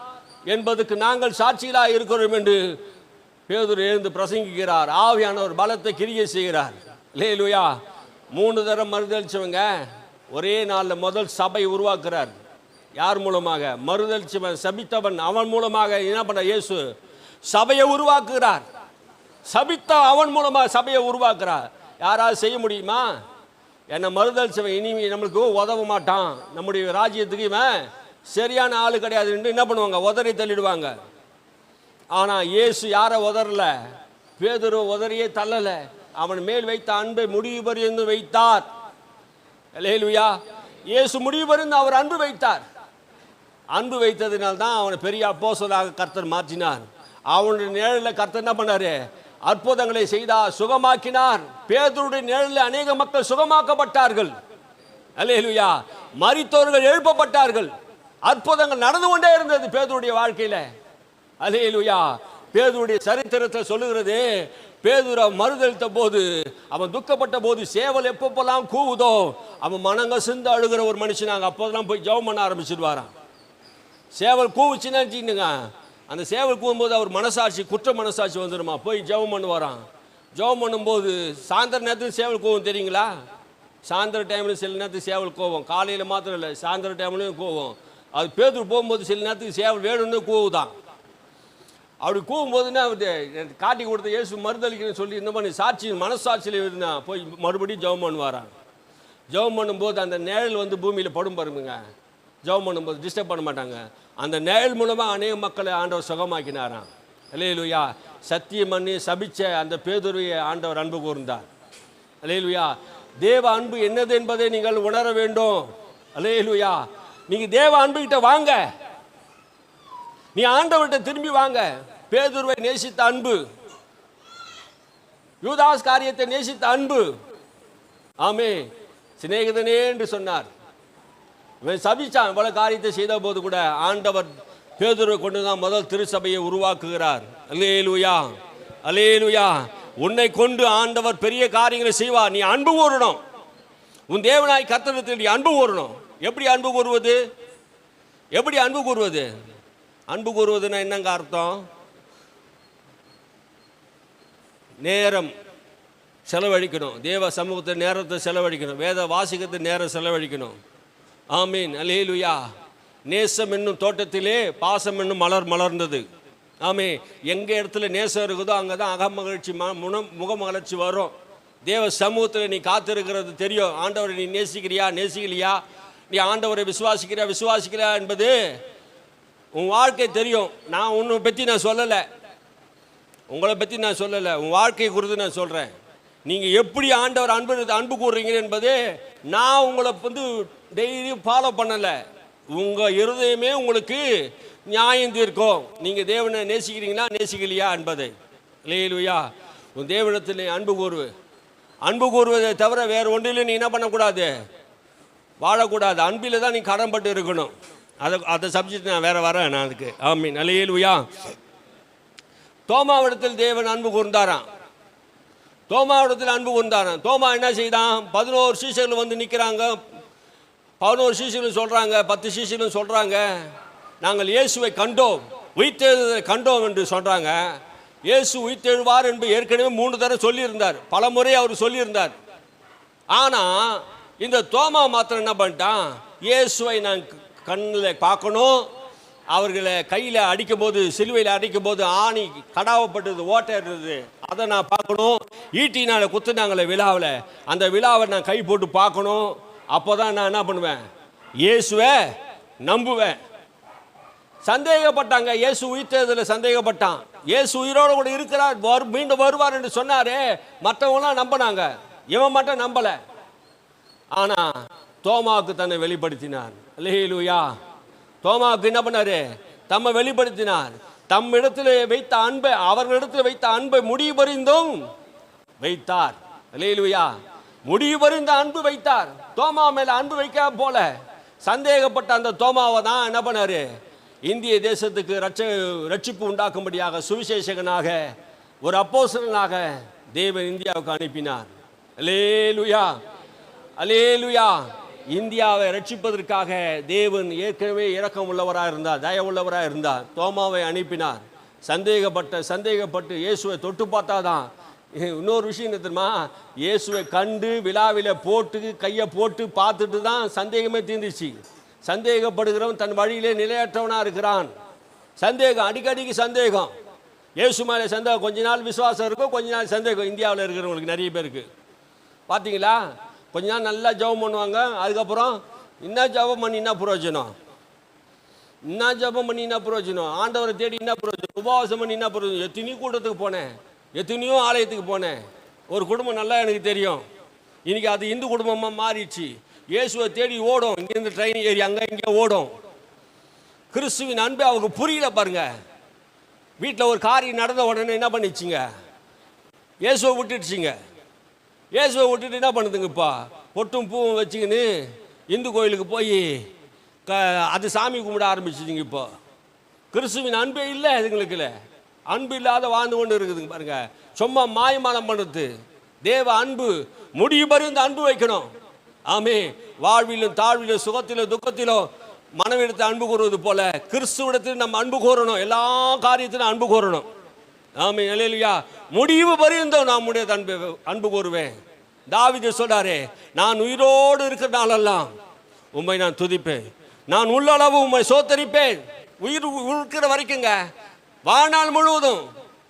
என்பதுக்கு நாங்கள் சாட்சிகளாக இருக்கிறோம் என்று பேதுரு எழுந்து பிரசங்கிக்கிறார். ஆவியானவர் பலத்தை கிரியை செய்கிறார். அல்லேலூயா. 3 தரம் மறுதளித்தவங்க ஒரே நாளில் முதல் சபை உருவாக்குறார். யார் மூலமாக? மறுதளிச்சவன் சபித்தவன் அவன் மூலமாக என்ன பண்ண இயேசு சபையை உருவாக்குகிறார். சபித்த அவன் மூலமாக சபையை உருவாக்குறார். யாராவது செய்ய முடியுமா? என்னை மறுதளிச்சவன் இனி நம்மளுக்கு உதவ மாட்டான், நம்முடைய ராஜ்யத்துக்கு இவன் சரியான ஆள் கிடையாது என்று என்ன பண்ணுவாங்க, உதறி தள்ளிடுவாங்க. ஆனால் இயேசு யாரை உதறல? பேதுரு உதறியே தள்ளலை. அவன் மேல் வைத்த அன்பை முடிவு பரியந்து வைத்தார். அல்லேலூயா. இயேசு முடிவு பரிந்து அவர் அன்பு வைத்தார். அன்பு வைத்ததினால்தான் அவனை பெரிய அப்போஸ்தலனாக கர்த்தர் மாற்றினார். அவனுடைய நிழலில் கர்த்தர் என்ன பண்ணாரு? அற்புதங்களை செய்தார், சுகமாக்கினார். பேதுருடைய நிழலில் அநேக மக்கள் சுகமாக்கப்பட்டார்கள். அல்லேலூயா. மரித்தோர்கள் எழுப்பப்பட்டார்கள். அற்புதங்கள் நடந்து கொண்டே இருந்தது பேதுருடைய வாழ்க்கையில. அல்லேலூயா. பேதுருடைய சரித்திரத்தை சொல்லுகிறது, பேதுரு மறுதளித்த போது, அவன் துக்கப்பட்ட போது, சேவல் எப்பப்பெல்லாம் கூவுதோ அவன் மனங்கசிந்து அழுகிற ஒரு மனுஷனாங்க. அப்போதெல்லாம் போய் ஜெபம் பண்ண ஆரம்பிச்சிடுவாரான். சேவல் கூவுச்சுன்னு நினச்சிக்கிட்டுங்க, அந்த சேவல் கூவும்போது அவர் மனசாட்சி, குற்ற மனசாட்சி வந்துடுமா, போய் ஜெபம் பண்ணுவாரான். ஜெபம் பண்ணும்போது சாயந்தர நேரத்துக்கு சேவல் கூவும் தெரியுங்களா? சாயந்தர டைமில் சில நேரத்துக்கு சேவல் கோவம், காலையில் மாத்திரம் இல்லை, சாயந்தர டைம்லையும் கோவம். அது பேதுரு போகும்போது சில நேரத்துக்கு சேவல் வேணும்னு கூவுதான். அப்படி கூவும்போதுன்னா காட்டி கொடுத்த இயேசு மறுதளிக்கிறேன்னு சொல்லி இந்த மாதிரி சாட்சி மனசாட்சியில் இருந்தா போய் மறுபடியும் ஜெபம் பண்ணுவாரான். ஜெபம் பண்ணும்போது அந்த நிழல் வந்து பூமியில் படும் பாருங்க. ஜெபம் பண்ணும்போது டிஸ்டர்ப் பண்ண மாட்டாங்க. அந்த நிழல் மூலமாக அநேக மக்களை ஆண்டவர் சுகமாக்கினாராம். அல்லேலூயா. சத்தியம் பண்ணி சபிச்ச அந்த பேதுருவை ஆண்டவர் அன்பு கூர்ந்தார். அல்லேலூயா. தேவ அன்பு என்னது என்பதை நீங்கள் உணர வேண்டும். அல்லேலூயா. நீங்கள் தேவ அன்புகிட்ட வாங்க, நீ ஆண்டவர்கிட்ட திரும்பி வாங்க. பேதுருவை நேசித்த அன்பு, யூதாஸ் காரியத்தை நேசித்த அன்பு. ஆமே. சிநேகிதனே என்று சொன்னார். இவன் சபிச்சான், இவ்வளவு காரியத்தை செய்த போது கூட ஆண்டவர் பேதுருவை கொண்டு தான் முதல் திருச்சபையை உருவாக்குகிறார். அல்லேலூயா. அல்லேலூயா. உன்னை கொண்டு ஆண்டவர் பெரிய காரியங்களை செய்வார். நீ அன்பு கூறணும். உன் தேவனாய் கர்த்தரிடத்தில் நீ அன்பு கூறணும். எப்படி அன்பு கூறுவது? எப்படி அன்பு கூறுவது? அன்பு கூறுவதுன்னா என்னங்க அர்த்தம்? நேரம் செலவழிக்கணும். தேவ சமூகத்தில் நேரத்தை செலவழிக்கணும். வேத வாசிக்கத்தை நேரம் செலவழிக்கணும். ஆமீன். அல்லேலூயா. நேசம் என்னும் தோட்டத்திலே பாசம் என்னும் மலர் மலர்ந்தது. ஆமே. எங்கே இடத்துல நேசம் இருக்குதோ அங்கே தான் அகமகிழ்ச்சி முகமகிழ்ச்சி வரும். தேவ சமூகத்தில் நீ காத்திருக்கிறது தெரியும். ஆண்டவரை நீ நேசிக்கிறியா நேசிக்கலையா, நீ ஆண்டவரை விசுவாசிக்கிறியா என்பது உன் வாழ்க்கை தெரியும். நான் உன்னை பற்றி நான் சொல்லலை, உங்களை பற்றி நான் சொல்லலை, உன் வாழ்க்கை குறித்து நான் சொல்கிறேன். நீங்கள் எப்படி ஆண்டவர் அன்பு கூறுறீங்க என்பது நான் உங்களை வந்து டெய்லியும் ஃபாலோ பண்ணலை. உங்கள் இருதயமே உங்களுக்கு நியாயம் தீர்க்கும். நீங்கள் தேவனை நேசிக்கிறீங்களா நேசிக்கலையா என்பதை. அல்லேலூயா. உன் தேவனிடத்தில் அன்பு கூறுவதை தவிர வேறு ஒன்றிலும் நீ என்ன பண்ணக்கூடாது, வாழக்கூடாது. அன்பில் தான் நீ கடன்பட்டு இருக்கணும். அதை சப்ஜெக்ட் நான் வேறு வரேன் நான் அதுக்கு. ஆமீன். அல்லேலூயா. தோமாவிடத்தில் தேவன் அன்பு கூர்ந்தாராம். தோமா என்ன செய்தான்? 11 சீஷர்கள் வந்து நிற்கிறாங்க. 11 சீஷர்களும் சொல்கிறாங்க, 10 சீஷர்களும் சொல்கிறாங்க, நாங்கள் இயேசுவை கண்டோம், உயிர்த்தெழுதலை கண்டோம் என்று சொல்கிறாங்க. இயேசு உயிர்த்தெழுவார் என்று ஏற்கனவே 3 தடவை சொல்லியிருந்தார், பல முறை அவர் சொல்லியிருந்தார். ஆனால் இந்த தோமா மாத்திரம் என்ன பண்ணிட்டான்? இயேசுவை நான் கண்ணில் பார்க்கணும், அவர்களை கையில் அடிக்கும் போது, சிலுவையில் அடிக்கும் போது ஆணி கடாவப்பட்டது, ஓட்டை இருந்தது, அதை நான் பார்க்கணும். ஈட்டினால் குத்துனாங்களே விழாவில், அந்த விழாவை நான் கை போட்டு பார்க்கணும். அப்போ தான் நான் என்ன பண்ணுவேன்? இயேசுவை நம்புவேன். சந்தேகப்பட்டாங்க. இயேசு உயிர்த்தெழுதலில் சந்தேகப்பட்டான். இயேசு உயிரோடு கூட இருக்கிறார், மீண்டும் வருவார் என்று சொன்னாரே, மற்றவங்களாம் நம்பினாங்க, இவன் மட்டும் நம்பலை. ஆனால் தோமாவுக்கு தன்னை வெளிப்படுத்தினார். அல்லேலூயா. தோமாவுக்கு என்ன பண்ணாரு? தம்மை வெளிப்படுத்தினார். தம்மிடத்தில் வைத்த அன்பை, அவர்களிடத்தில் வைத்த அன்பை முடிவு பரிந்தும் வைத்தார். அல்லேலூயா. முடிவு பரிந்த அன்பு வைத்தார். தோமா மேல அன்பு வைக்க போல சந்தேகப்பட்ட அந்த தோமாவை தான் என்ன பண்ணாரு? இந்திய தேசத்துக்கு ரட்சிப்பு உண்டாக்கும்படியாக சுவிசேஷகனாக, ஒரு அப்போஸ்தலனாக தேவன் இந்தியாவுக்கு அனுப்பினார். அல்லேலூயா. அல்லேலூயா. இந்தியாவை ரட்சிப்பதற்காக தேவன் ஏற்கனவே இரக்கம் உள்ளவராக இருந்தார், தயவுள்ளவராக இருந்தார். தோமாவை அனுப்பினார். சந்தேகப்பட்டு இயேசுவை தொட்டு பார்த்தாதான். இன்னொரு விஷயம் என்ன தெரியுமா? இயேசுவை கண்டு விழாவில் போட்டு கையை போட்டு பார்த்துட்டு தான் சந்தேகமே தீர்ந்துச்சு. சந்தேகப்படுகிறவன் தன் வழியிலே நிலையற்றவனாக இருக்கிறான். சந்தேகம், அடிக்கடிக்கு சந்தேகம். இயேசு மேலே சந்தேகம், கொஞ்ச நாள் விசுவாசம் இருக்கும், கொஞ்ச நாள் சந்தேகம். இந்தியாவில் இருக்கிறவங்களுக்கு நிறைய பேருக்கு பார்த்தீங்களா? கொஞ்ச நாள் நல்லா ஜெபம் பண்ணுவாங்க, அதுக்கப்புறம் என்ன ஜெபம் பண்ணி என்ன பிரயோஜனம்? என்ன ஜபம் பண்ணி என்ன பிரயோஜனம், ஆண்டவரை தேடி என்ன பிரயோஜனம், உபவாசம் பண்ணி என்ன பிரயோஜனம். எத்தனையோ கூட்டத்துக்கு போனேன், எத்தனையோ ஆலயத்துக்கு போனேன். ஒரு குடும்பம் நல்லா எனக்கு தெரியும், இன்னைக்கு அது இந்து குடும்பமாக மாறிடுச்சு. இயேசுவை தேடி ஓடும், இங்கேருந்து ட்ரெயின் ஏறி அங்கே இங்கே ஓடும். கிறிஸ்துவின் அன்பு அவங்க புரியல பாருங்க. வீட்டில் ஒரு காரியம் நடந்த உடனே என்ன பண்ணிச்சிங்க, இயேசுவை விட்டுடுச்சிங்க. இயேசுவை விட்டுட்டு என்ன பண்ணுதுங்கப்பா, பொட்டும் பூவும் வச்சுக்கின்னு இந்து கோயிலுக்கு போய் அது சாமி கும்பிட ஆரம்பிச்சிச்சிங்க. இப்போ கிறிஸ்துவின் அன்பே இல்லை இதுங்களுக்குல, அன்பு இல்லாத வாழ்ந்து கொண்டு இருக்குதுங்க பாருங்க. சும்மா மாயமானம் பண்ணுறது. தேவ அன்பு முடிவு பறிந்து அன்பு வைக்கணும். ஆமே, வாழ்விலும் தாழ்விலும் சுகத்திலும் துக்கத்திலும் மனவிடத்தை அன்பு கூறுவது போல கிறிஸ்துவிடத்தில் நம்ம அன்பு கூறணும். எல்லா காரியத்திலும் அன்பு கூறணும். ஆமே, அல்லேலூயா. முடிவு பறிந்தும் நான் உடைய அன்பு கூறுவேன். தாவீது சொல்றாரே, நான் உயிரோடு இருக்கிற நாளெல்லாம் உம்மை நான் துதிப்பேன், நான் உள்ளளவு உம்மை சோத்தரிப்பேன். உயிர் இருக்கிற வரைக்குங்க, வாழ்நாள் முழுவதும்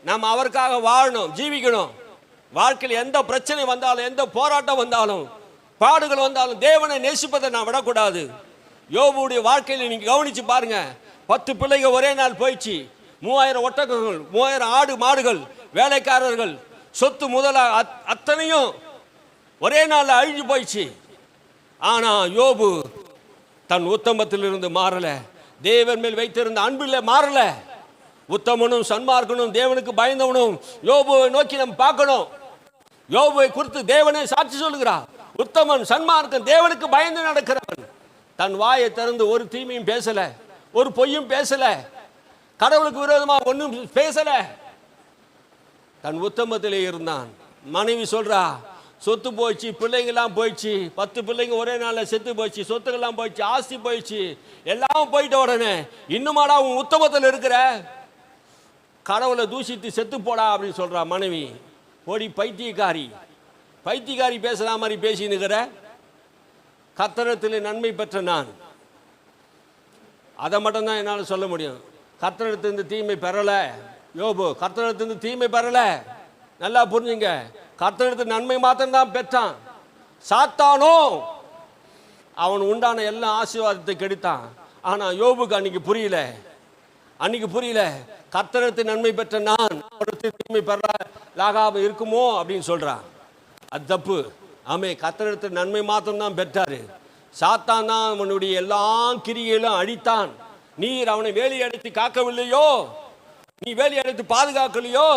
நாம் அவருக்காக வாழணும், ஜீவிக்கணும். வாழ்க்கையில் எந்த பிரச்சனை வந்தாலும், எந்த போராட்டம் வந்தாலும், பாடுகள் வந்தாலும் தேவனை நேசிப்பதை நான் விடக்கூடாது. யோபுடைய வாழ்க்கையில் நீங்க கவனிச்சு பாருங்க. 10 பிள்ளைகள் ஒரே நாள் போயிடுச்சு. 3000 ஒட்டகங்கள், 3000 ஆடு மாடுகள், வேலைக்காரர்கள், சொத்து முதல அத்தனையும் ஒரே நாள் அழிஞ்சு போயிடுச்சு. ஆனா யோபு தன் உத்தமத்திலிருந்து மாறல, தேவன் மேல் வைத்திருந்த அன்பில் மாறல. உத்தமனும் சன்மார்க்கனும் தேவனுக்கு பயந்தவனும் யோபுவை நோக்கி நம்ம பார்க்கணும். யோபுவை குறித்து தேவனே சாட்சி சொல்லுகிறார். உத்தமன் சன்மார்க்கன் தேவனுக்கு பயந்து நடக்கிறவன். தன் வாயை திறந்து ஒரு தீமையும் பேசல, ஒரு பொய்யும் பேசல, கடவுளுக்கு விரோதமாக ஒன்றும் பேசல. தன் உத்தமத்திலே இருந்தான். மனைவி சொல்றா, சொத்து போயிடுச்சு, பிள்ளைங்கெல்லாம் போயிடுச்சு, 10 பிள்ளைங்க ஒரே நாளில் செத்து போயிடுச்சு, சொத்துக்கெல்லாம் போயிடுச்சு, ஆஸ்தி போயிடுச்சு, எல்லாம் போயிட்ட உடனே இன்னுமாடா உன் உத்தமத்தில் இருக்கிற, கடவுளை தூஷித்து செத்து போடா அப்படின்னு சொல்றா மனைவி. போடி பைத்தியக்காரி, பைத்தியக்காரி பேசுற மாதிரி பேசின்னு இருக்கிற. கர்த்தரிடத்தில் நன்மை பெற்ற நான், அதை மட்டும்தான் என்னால் சொல்ல முடியும். கர்த்தரிடத்திலிருந்து தீமை பெறல யோபு, கர்த்தரிடத்திலிருந்து தீமை பெறல. நல்லா புரிஞ்சுங்க, கர்த்தரிடத்தில் நன்மை மாத்திரம்தான் பெற்றான். சாத்தானோ அவன் உண்டான எல்லா ஆசீர்வாதத்தை கெடுத்தான். ஆனா யோபுக்கு அன்னைக்கு புரியல. கர்த்தரிடத்தில் நன்மை பெற்ற நான் அவரிடத்தில் தீமை பெறலாகாம இருக்குமோ அப்படின்னு சொல்றான். அது தப்பு. ஆமே, கர்த்தரிடத்தில் நன்மை மாத்திரம் தான் பெற்றாரு. சாத்தான் தான் அவனுடைய எல்லா கிரியைகளும் அழித்தான். நீர் அவனை வேலி அடைத்து காக்கவில்லையோ, நீ வேலி அடைத்து பாதுகாக்கலையோ,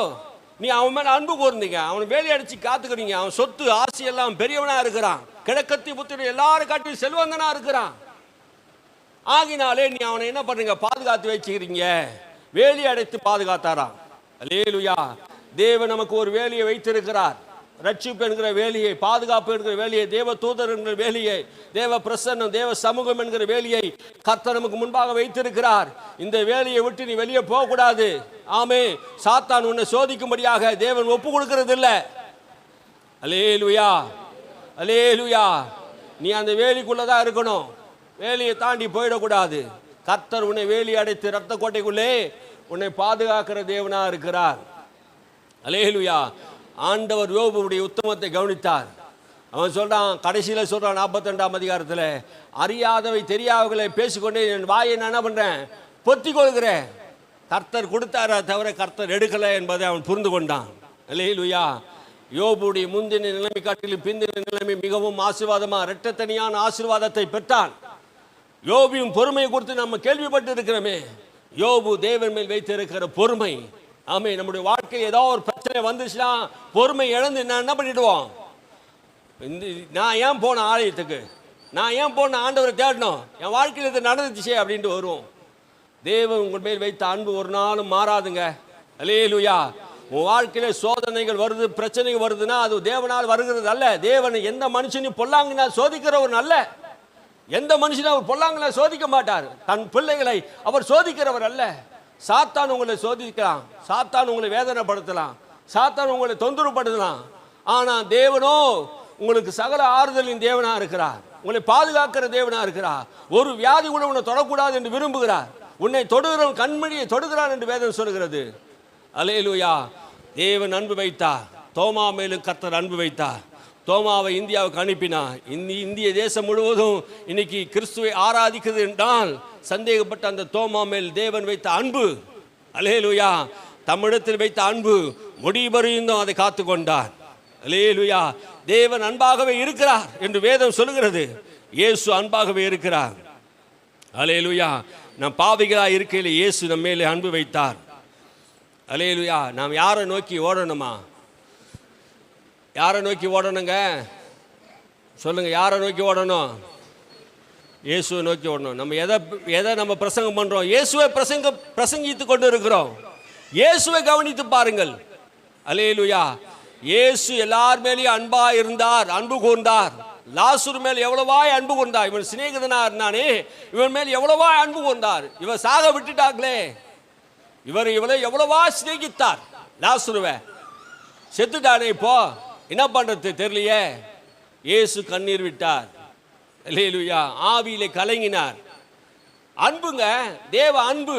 நீ அவன் மேல அன்பு கூர்ந்தீங்க, அவன் வேலி அடிச்சு காத்துக்கிறீங்க. அவன் சொத்து ஆசி எல்லாம் பெரியவனா இருக்கிறான், கிழக்கத்தி புத்திர எல்லாரும் காட்டி செல்வந்தனா இருக்கிறான். ஆகினாலே நீ அவனை என்ன பண்றீங்க, பாதுகாத்து வச்சுக்கிறீங்க. வேலி அடைத்து பாதுகாத்தாராம். அல்லேலூயா. தேவன் நமக்கு ஒரு வேலியை வைத்திருக்கிறார். ரட்சிப்பு என்கிற வேலியை, பாதுகாப்பு என்கிற வேலியை, தேவ தூதர் என்கிற வேலியை, தேவ பிரசன்னம், தேவ சமூகம் என்கிற வேலியை கர்த்தர் நமக்கு முன்பாக வைத்திருக்கிறார். இந்த வேலியை விட்டு நீ வெளியே போகக்கூடாது. ஆமே, சாத்தான் உன்னை சோதிக்கும்படியாக தேவன் ஒப்பு கொடுக்கிறது இல்லை. அல்லேலூயா, அல்லேலூயா. நீ அந்த வேலிக்குள்ளதான் இருக்கணும், வேலியை தாண்டி போயிடக்கூடாது. கர்த்தர் உன்னை வேலி அடைத்து ரத்த கோட்டைக்குள்ளே உன்னை பாதுகாக்கிற தேவனா இருக்கிறார். அல்லேலூயா. ஆண்டவர் யோபுடைய உத்தமத்தை கவனித்தார். அவன் சொல்றான், கடைசியில் சொல்றான் 42ஆம் அதிகாரத்தில், அறியாதவை தெரியாதவர்களை பேசிக்கொண்டே என் வாயை நான் என்ன பண்றேன், பொத்தி கொள்கிறேன். கர்த்தர் கொடுத்தாரா தவிர கர்த்தர் எடுக்கலை என்பதை அவன் புரிந்து கொண்டான். அல்லேலூயா. யோபுடைய முந்தின நிலைமை காட்டிலும் பிந்தின நிலைமை மிகவும் ஆசீர்வாதமா, இரட்டத்தனியான ஆசீர்வாதத்தை பெற்றான். யோபுவின் பொறுமையை குறித்து நம்ம கேள்விப்பட்டு இருக்கிறோமே. யோபு தேவன் மேல் வைத்திருக்கிற பொறுமை. ஆமே, நம்முடைய வாழ்க்கையில் ஏதோ ஒரு பிரச்சனை வந்துச்சுன்னா பொறுமை இழந்து நான் என்ன பண்ணிடுவோம், நான் ஏன் போன ஆலயத்துக்கு, நான் ஏன் போன ஆண்டவரை தேடணும், என் வாழ்க்கையில் இது நடந்துச்சு அப்படின்ட்டு வருவோம். தேவன் உங்கள் மேல் வைத்த அன்பு ஒரு நாளும் மாறாதுங்க. அல்லேலூயா. உன் வாழ்க்கையில சோதனைகள் வருது, பிரச்சனைகள் வருதுன்னா அது தேவனால் வருகிறது அல்ல. தேவன் எந்த மனுஷனையும் பொல்லாங்கனா சோதிக்கிறவர் அல்ல. எந்த மனுஷனும் அவர் பொல்லாங்கனா சோதிக்க மாட்டார். தன் பிள்ளைகளை அவர் சோதிக்கிறவர் அல்ல. சாத்தான் உங்களை சோதிக்கலாம், சாத்தான் உங்களை வேதனைப்படுத்தலாம், சாத்தான் உங்களை தொந்தரவுப்படுத்தலாம். ஆனா தேவனோ உங்களுக்கு சகல ஆறுதலின் தேவனா இருக்கிறார், உங்களை பாதுகாக்கிற தேவனா இருக்கிறார். ஒரு வியாதி கூட உன்னை தொடக்கூடாது என்று விரும்புகிறார். உன்னை தொடுகிறவன் கண்மணியை தொடுகிறான் என்று வேதம் சொல்கிறது. அல்லேலூயா. தேவன் அன்பு வைத்தார். தோமா மேலும் கர்த்தர் அன்பு வைத்தார். தோமாவை இந்தியாவுக்கு அனுப்பினார். இந்திய தேசம் முழுவதும் இன்னைக்கு கிறிஸ்துவை ஆராதிக்கிறது என்றால் சந்தேகப்பட்ட அந்த தோமா மேல் தேவன் வைத்த அன்பு, அல்லேலூயா, தம்மிடத்தில் வைத்த அன்பு முடிவரையும் அதை காத்து கொண்டார். அல்லேலூயா, தேவன் அன்பாகவே இருக்கிறார் என்று வேதம் சொல்லுகிறது. இயேசு அன்பாகவே இருக்கிறார். அல்லேலூயா, நம் பாவிகளாக இருக்கையில் இயேசு நம்ம மேலே அன்பு வைத்தார். அல்லேலூயா, நாம் யாரை நோக்கி ஓடணுமா? யாரை நோக்கி ஓடணுங்க? சொல்லுங்க, யாரை நோக்கி ஓடணும்? இயேசுவை நோக்கி ஓடணும். நம்ம எதை நம்ம பிரசங்கம் பண்றோம்? இயேசுவை பிரசங்கித்து கொண்டு இருக்கிறோம். இயேசுவை கவனித்து பாருங்கள். அல்லேலூயா, இயேசு எல்லார் மேலேயும் அன்பா இருந்தார், அன்பு கூர்ந்தார். லாசரு மேல் எவ்வளவாய் அன்பு கூர்ந்தார். இவன் சிநேகிதனா இருந்தானே, இவன் மேல் எவ்வளவாய் அன்பு கூர்ந்தார். இவன் சாக விட்டுட்டாங்களே, இவரை எவ்வளவா சிநேகித்தார். லாசருவை செத்துட்டானே, இப்போ என்ன பண்றது தெரியலையே. இயேசு கண்ணீர் விட்டார். அல்லேலூயா, ஆவியிலே கலங்கினார். அன்புங்க, தேவ அன்பு.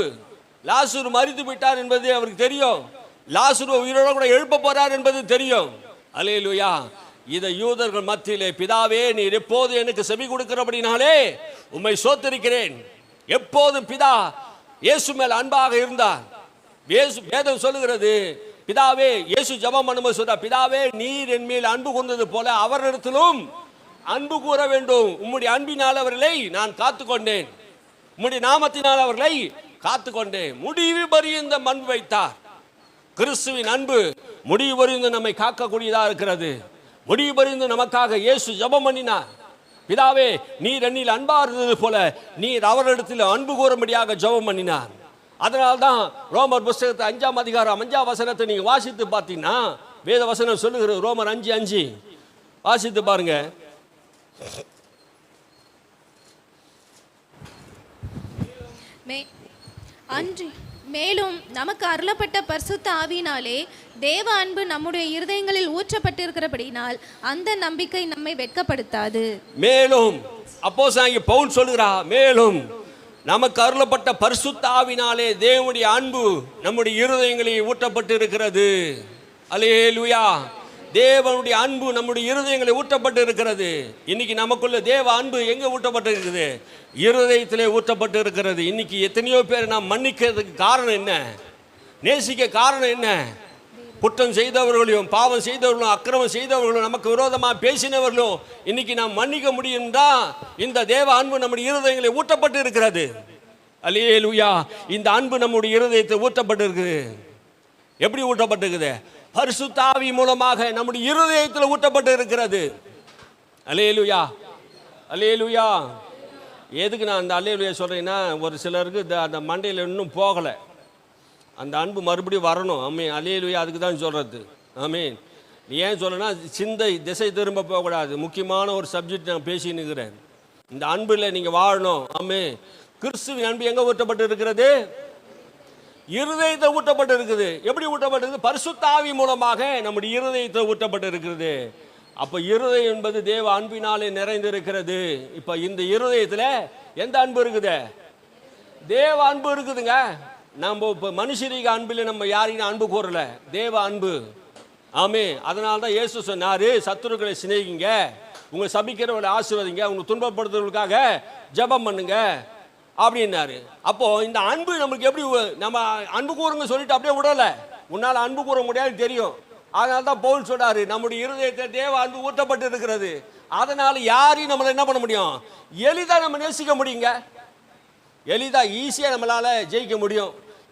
லாசரு மரித்து விட்டார் என்பது அவருக்கு தெரியும். லாசரு உயிரோட கூட எழுப்ப போறார் என்பது தெரியும். அல்லேலூயா, இதை யூதர்கள் மத்தியிலே, பிதாவே நீர் எப்போது எனக்கு செவி கொடுக்கிறபடினாலே உம்மை சோத்தரிக்கிறேன். எப்போதும் பிதா இயேசு மேல் அன்பாக இருந்தார். வேதம் சொல்லுகிறது, பிதாவே, இயேசு ஜெபம் பண்ணும்போது சொல்றார், பிதாவே நீர் என் மேல் அன்பு கூர்ந்தது போல அவரிடத்திலும் அன்பு கூற வேண்டும். உம்முடைய அன்பினால் அவர்களை நான் காத்துக்கொண்டேன், உம்முடைய நாமத்தினால் அவர்களை காத்துக்கொண்டேன். முடிவு பரியந்தம் அன்பு வைத்தார். கிறிஸ்துவின் அன்பு முடிவு பரியந்தம் நம்மை காக்கக்கூடியதாக இருக்கிறது. முடிவு பரியந்தம் நமக்காக இயேசு ஜெபம் பண்ணினார். பிதாவே நீர் என்னில் அன்பா இருந்தது போல நீர் அவரிடத்தில் அன்பு கூறும்படியாக ஜெபம் பண்ணினார். அதனால்தான் ரோமர் புஸ்தகத்தை 5ஆம் அதிகாரம் 5ஆம் வசனத்தை நீங்க வாசித்து பார்த்தீங்கன்னா வேத வசனம் சொல்லுகிறது. ரோமர் 5:5 வாசித்து பாருங்க. மேலும் நமக்கு அருளப்பட்ட பரிசுத்த ஆவியினாலே தேவ அன்பு நம்முடைய இருதயங்களில் ஊற்றப்பட்டிருக்கிறபடினால் அந்த நம்பிக்கை நம்மை வெட்கப்படுத்தாது. மேலும் அப்போஸ்தலனாகிய பவுல் சொல்கிறார், மேலும் நமக்கு அருளப்பட்ட பரிசுத்த ஆவியினாலே தேவனுடைய அன்பு நம்முடைய இருதயங்களில் ஊற்றப்பட்டு இருக்கிறது. அல்லேலூயா, தேவனுடைய அன்பு நம்முடைய இருதயங்களில் ஊற்றப்பட்டு இருக்கிறது. இன்னைக்கு நமக்குள்ள தேவ அன்பு எங்க ஊற்றப்பட்டு இருக்குது? இருதயத்திலே ஊற்றப்பட்டு இருக்கிறது. இன்னைக்கு எத்தனையோ பேர் நாம் மன்னிக்கிறதுக்கு காரணம் என்ன? நேசிக்க காரணம் என்ன? குற்றம் செய்தவர்களையும் பாவம் செய்தவர்களும் அக்கிரமம் செய்தவர்களும் நமக்கு விரோதமாக பேசினவர்களும் இன்னைக்கு நாம் மன்னிக்க முடியும்னா இந்த தேவ அன்பு நம்முடைய இருதயங்களை ஊற்றப்பட்டு இருக்கிறது. அல்லேலூயா, இந்த அன்பு நம்முடைய இருதயத்தை ஊற்றப்பட்டு இருக்குது. எப்படி ஊற்றப்பட்டு இருக்குது? பரிசுத்த ஆவி மூலமாக நம்முடைய இருதயத்தில் ஊற்றப்பட்டு இருக்கிறது. அல்லேலூயா, அல்லேலூயா. எதுக்கு நான் அந்த அல்லேலூயா சொல்றேன்னா, ஒரு சிலருக்கு அந்த மண்டையில் இன்னும் போகலை. அந்த அன்பு மறுபடியும் வரணும். ஆமீன், அல்லேலூயா. அதுக்கு தான் சொல்கிறது. ஆமீன். ஏன் சொல்லனா, சிந்தை திசை திரும்ப போகக்கூடாது. முக்கியமான ஒரு சப்ஜெக்ட் நான் பேசின்னு இருக்கிறேன். இந்த அன்பில் நீங்கள் வாழணும். ஆமீன். கிறிஸ்துவின் அன்பு எங்கே ஊற்றப்பட்டு இருக்கிறது? இருதயத்தை ஊற்றப்பட்டு இருக்குது. எப்படி ஊற்றப்பட்டிருக்குது? பரிசுத்த ஆவி மூலமாக நம்முடைய இருதயத்தை ஊற்றப்பட்டு இருக்கிறது. அப்போ இருதயம் என்பது தேவ அன்பினாலே நிறைந்திருக்கிறது. இப்போ இந்த இருதயத்தில் எந்த அன்பு இருக்குது? தேவ அன்பு இருக்குதுங்க. நம்ம இப்போ மனுஷரீக அன்பில் நம்ம யாரையும் அன்பு கூறல, தேவ அன்பு. ஆமே, அதனால தான் இயேசு சொன்னார், சத்துருக்களை சிநேகிங்க, உங்களை சபிக்கிறவர்களை ஆசீர்வதிங்க, உங்களை துன்பப்படுத்துறவர்களுக்காக ஜெபம் பண்ணுங்க அப்படின்னாரு. அப்போ இந்த அன்பு நமக்கு எப்படி, நம்ம அன்பு கூறுங்க சொல்லிட்டு அப்படியே விடலை. உன்னால் அன்பு கூற முடியாதுன்னு தெரியும். அதனால தான் பவுல் சொல்றாரு, நம்முடைய இருதயத்தை தேவ அன்பு ஊற்றப்பட்டு இருக்கிறது. அதனால யாரையும் நம்மளை என்ன பண்ண முடியும்? எளிதாக நம்ம நேசிக்க முடியுங்க. எளிதாக ஈஸியாக நம்மளால ஜெயிக்க முடியும்.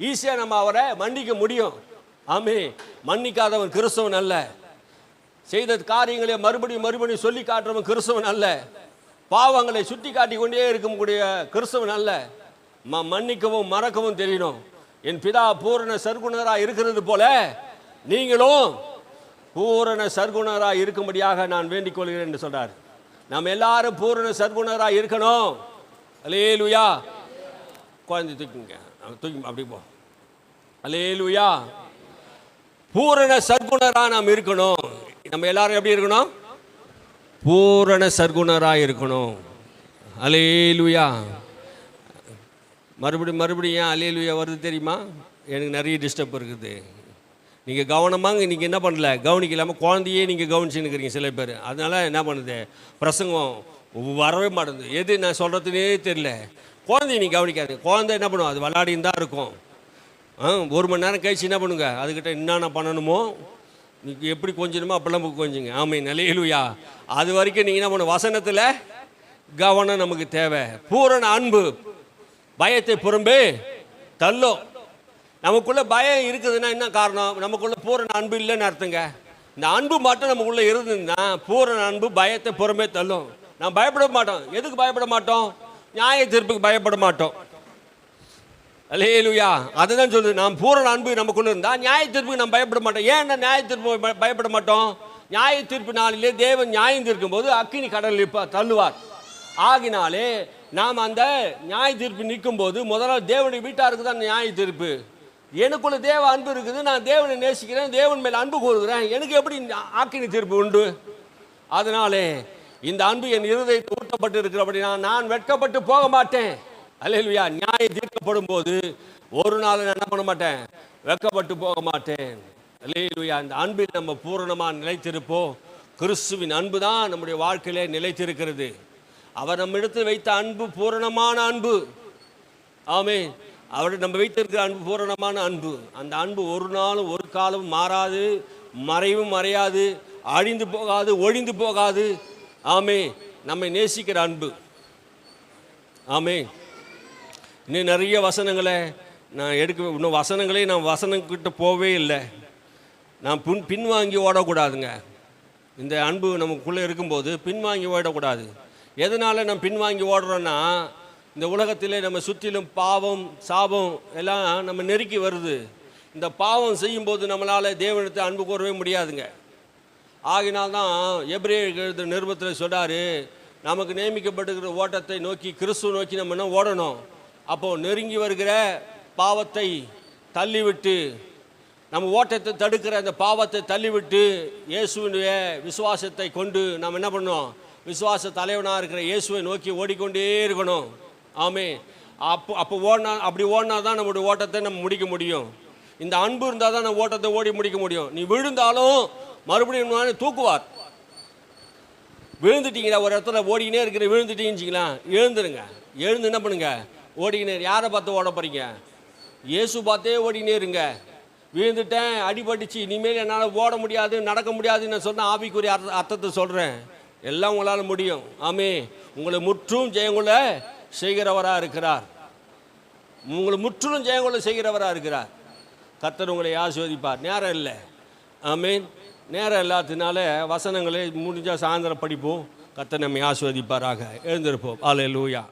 ஈஸியாக நம்ம அவரை மன்னிக்க முடியும். ஆமே, மன்னிக்காதவன் கிறிஸ்தவன் அல்ல. செய்த காரியங்களை மறுபடியும் சொல்லி காட்டுறவன் கிறிஸ்தவன் அல்ல. பாவங்களை சுட்டி காட்டி கொண்டே இருக்கக்கூடிய கிறிஸ்தவன் அல்ல. மன்னிக்கவும் மறக்கவும் தெரியணும். என் பிதா பூரண சர்க்குணராக இருக்கிறது போல நீங்களும் பூரண சர்க்குணராக இருக்கும்படியாக நான் வேண்டிக் கொள்கிறேன் என்று சொல்றார். நாம் எல்லாரும் பூரண சர்க்குணராக இருக்கணும். அல்லேலூயா. குழந்தை தூக்குங்க, தூக்கி அப்படி போ. அல்லேலூயா. பூரண சர்க்குணராக நாம் இருக்கணும். நம்ம எல்லாரும் எப்படி இருக்கணும்? பூரண சர்க்குணராக இருக்கணும். அல்லேலூயா. மறுபடியும் ஏன் அல்லேலூயா வருது தெரியுமா? எனக்கு நிறைய டிஸ்டர்ப் இருக்குது. நீங்கள் கவனமாக நீங்கள் என்ன பண்ணல, கவனிக்கலாமல் குழந்தையே நீங்கள் கவனிச்சுன்னு இருக்கிறீங்க சில பேர். அதனால் என்ன பண்ணுது, பிரசங்கம் வரவே மாட்டேங்குது. எது நான் சொல்கிறதுனே தெரியல. குழந்தைய நீ கவனிக்காது. குழந்தை என்ன பண்ணுவோம், அது விளையாடின்னு தான் இருக்கும். 1 மணி நேரம் கழிச்சு என்ன பண்ணுங்க, அதுக்கிட்ட என்னென்ன பண்ணணுமோ நீங்கள் எப்படி கொஞ்சணுமோ அப்பெல்லாம் கொஞ்சுங்க. ஆமென், அல்லேலூயா. அது வரைக்கும் நீங்கள் என்ன பண்ணணும், வசனத்தில் கவனம் நமக்கு தேவை. பூரண அன்பு பயத்தை புறம்பே தள்ளும். நமக்குள்ள பயம் இருக்குதுன்னா என்ன காரணம், நமக்குள்ள பூரண அன்பு இல்லைன்னு அர்த்தங்க. இந்த அன்பு மட்டும் நமக்குள்ள இருந்ததுன்னா பூரண அன்பு பயத்தை புறம்பே தள்ளும். நான் பயப்பட மாட்டோம். எதுக்கு பயப்பட மாட்டோம், நியாய தீர்ப்புக்கு பயப்பட மாட்டோம். அல்லேலூயா. அதுதான் சொல்லுது, நாம் பூரண அன்பு நமக்குள்ள இருந்தால் நியாய தீர்ப்புக்கு நம்ம பயப்பட மாட்டோம். ஏன்னா நியாய தீர்ப்பு பயப்பட மாட்டோம், நியாய தீர்ப்பு நாளிலே தேவன் நியாயம் தீர்க்கும் போது அக்கினி கடலில் இப்போ தள்ளுவார். ஆகினாலே நாம் அந்த நியாய தீர்ப்பு நிற்கும் போது முதல்ல தேவனுடைய வீட்டாருக்கு தான் நியாய தீர்ப்பு. எனக்குள்ள தேவ அன்பு இருக்குது, நான் தேவனை நேசிக்கிறேன், தேவன் மேல் அன்பு கூறுகிறேன், எனக்கு எப்படி ஆக்கினி தீர்ப்பு உண்டு? அதனாலே இந்த அன்பு என் இருதயத்தில் ஊட்டப்பட்டு இருக்கிறபடினா நான் வெட்கப்பட்டு போக மாட்டேன். அல்லேலூயா. நியாயம் தீர்க்கப்படும் போது ஒரு நாள் நான் என்ன பண்ண மாட்டேன், வெட்கப்பட்டு போக மாட்டேன். அல்லேலூயா. இந்த அன்பில் நம்ம பூரணமாக நிலைத்திருப்போம். கிறிஸ்துவின் அன்பு தான் நம்முடைய வாழ்க்கையிலே நிலைத்திருக்கிறது. அவர் நம்ம இடத்தில் வைத்த அன்பு பூரணமான அன்பு. ஆமென். அவர் நம்ம வைத்திருக்கிற அன்பு பூரணமான அன்பு. அந்த அன்பு ஒரு நாளும் ஒரு காலமும் மாறாது, மறைவும் மறையாது, அழிந்து போகாது, ஒழிந்து போகாது. ஆமென். நம்மை நேசிக்கிற அன்பு. ஆமென். இன்னும் நிறைய வசனங்களை நான் இன்னும் வசனங்களே நான் வசனங்கிட்ட போவே இல்லை. நான் பின்வாங்கி ஓடக்கூடாதுங்க. இந்த அன்பு நமக்குள்ளே இருக்கும்போது பின்வாங்கி ஓடக்கூடாது. எதனால் நம்ம பின்வாங்கி ஓடுறோன்னா, இந்த உலகத்திலே நம்ம சுற்றிலும் பாவம் சாபம் எல்லாம் நம்ம நெருக்கி வருது. இந்த பாவம் செய்யும்போது நம்மளால் தேவனிடத்தை அன்பு கூறவே முடியாதுங்க. ஆகினால்தான் எபிரேயர் எழுதின நிருபத்தில் சொல்கிறாரு, நமக்கு நியமிக்கப்பட்டிருக்கிற ஓட்டத்தை நோக்கி கிறிஸ்துவ நோக்கி நம்ம என்ன ஓடணும். அப்போது நெருங்கி வருகிற பாவத்தை தள்ளிவிட்டு, நம்ம ஓட்டத்தை தடுக்கிற அந்த பாவத்தை தள்ளிவிட்டு இயேசுவினுடைய விசுவாசத்தை கொண்டு நாம் என்ன பண்ணோம், விசுவாச தலைவனாக இருக்கிற இயேசுவை நோக்கி ஓடிக்கொண்டே இருக்கணும். ஆமென். அப்போ அப்படி ஓடினா தான் நம்முடைய ஓட்டத்தை நம்ம முடிக்க முடியும். இந்த அன்பு இருந்தால் தான் நம்ம ஓட்டத்தை ஓடி முடிக்க முடியும். நீ விழுந்தாலும் மறுபடியும் தூக்குவார். விழுந்துட்டீங்களா, ஒரு இடத்துல ஓடிக்கினே இருக்கிற விழுந்துட்டீங்கன்னு எழுந்துருங்க. எழுந்து என்ன பண்ணுங்க, ஓடிக்கினே. யாரை பார்த்து ஓட போகிறீங்க, இயேசு பார்த்தே ஓடிக்கினே இருங்க. விழுந்துட்டேன், அடிபட்டுச்சு, இனிமேல் என்னால் ஓட முடியாது, நடக்க முடியாதுன்னு நான் சொன்ன ஆவிக்குரிய அர்த்தத்தை சொல்கிறேன். எல்லாம் உங்களால் முடியும். ஆமே. உங்களை முற்றும் ஜெயங்கொள்ள செய்கிறவராக இருக்கிறார். உங்களை முற்றிலும் ஜெயங்கொள்ள செய்கிறவராக இருக்கிறார். கர்த்தர் உங்களை ஆசீர்வதிப்பார். நேரம் இல்லை. ஆமீன். நேரம் இல்லாததுனால வசனங்களே முடிஞ்சால் சாயந்தரம் படிப்போம். கர்த்தர் நம்மை ஆசீர்வதிப்பாராக. எழுந்திருப்போம். அல்லேலூயா.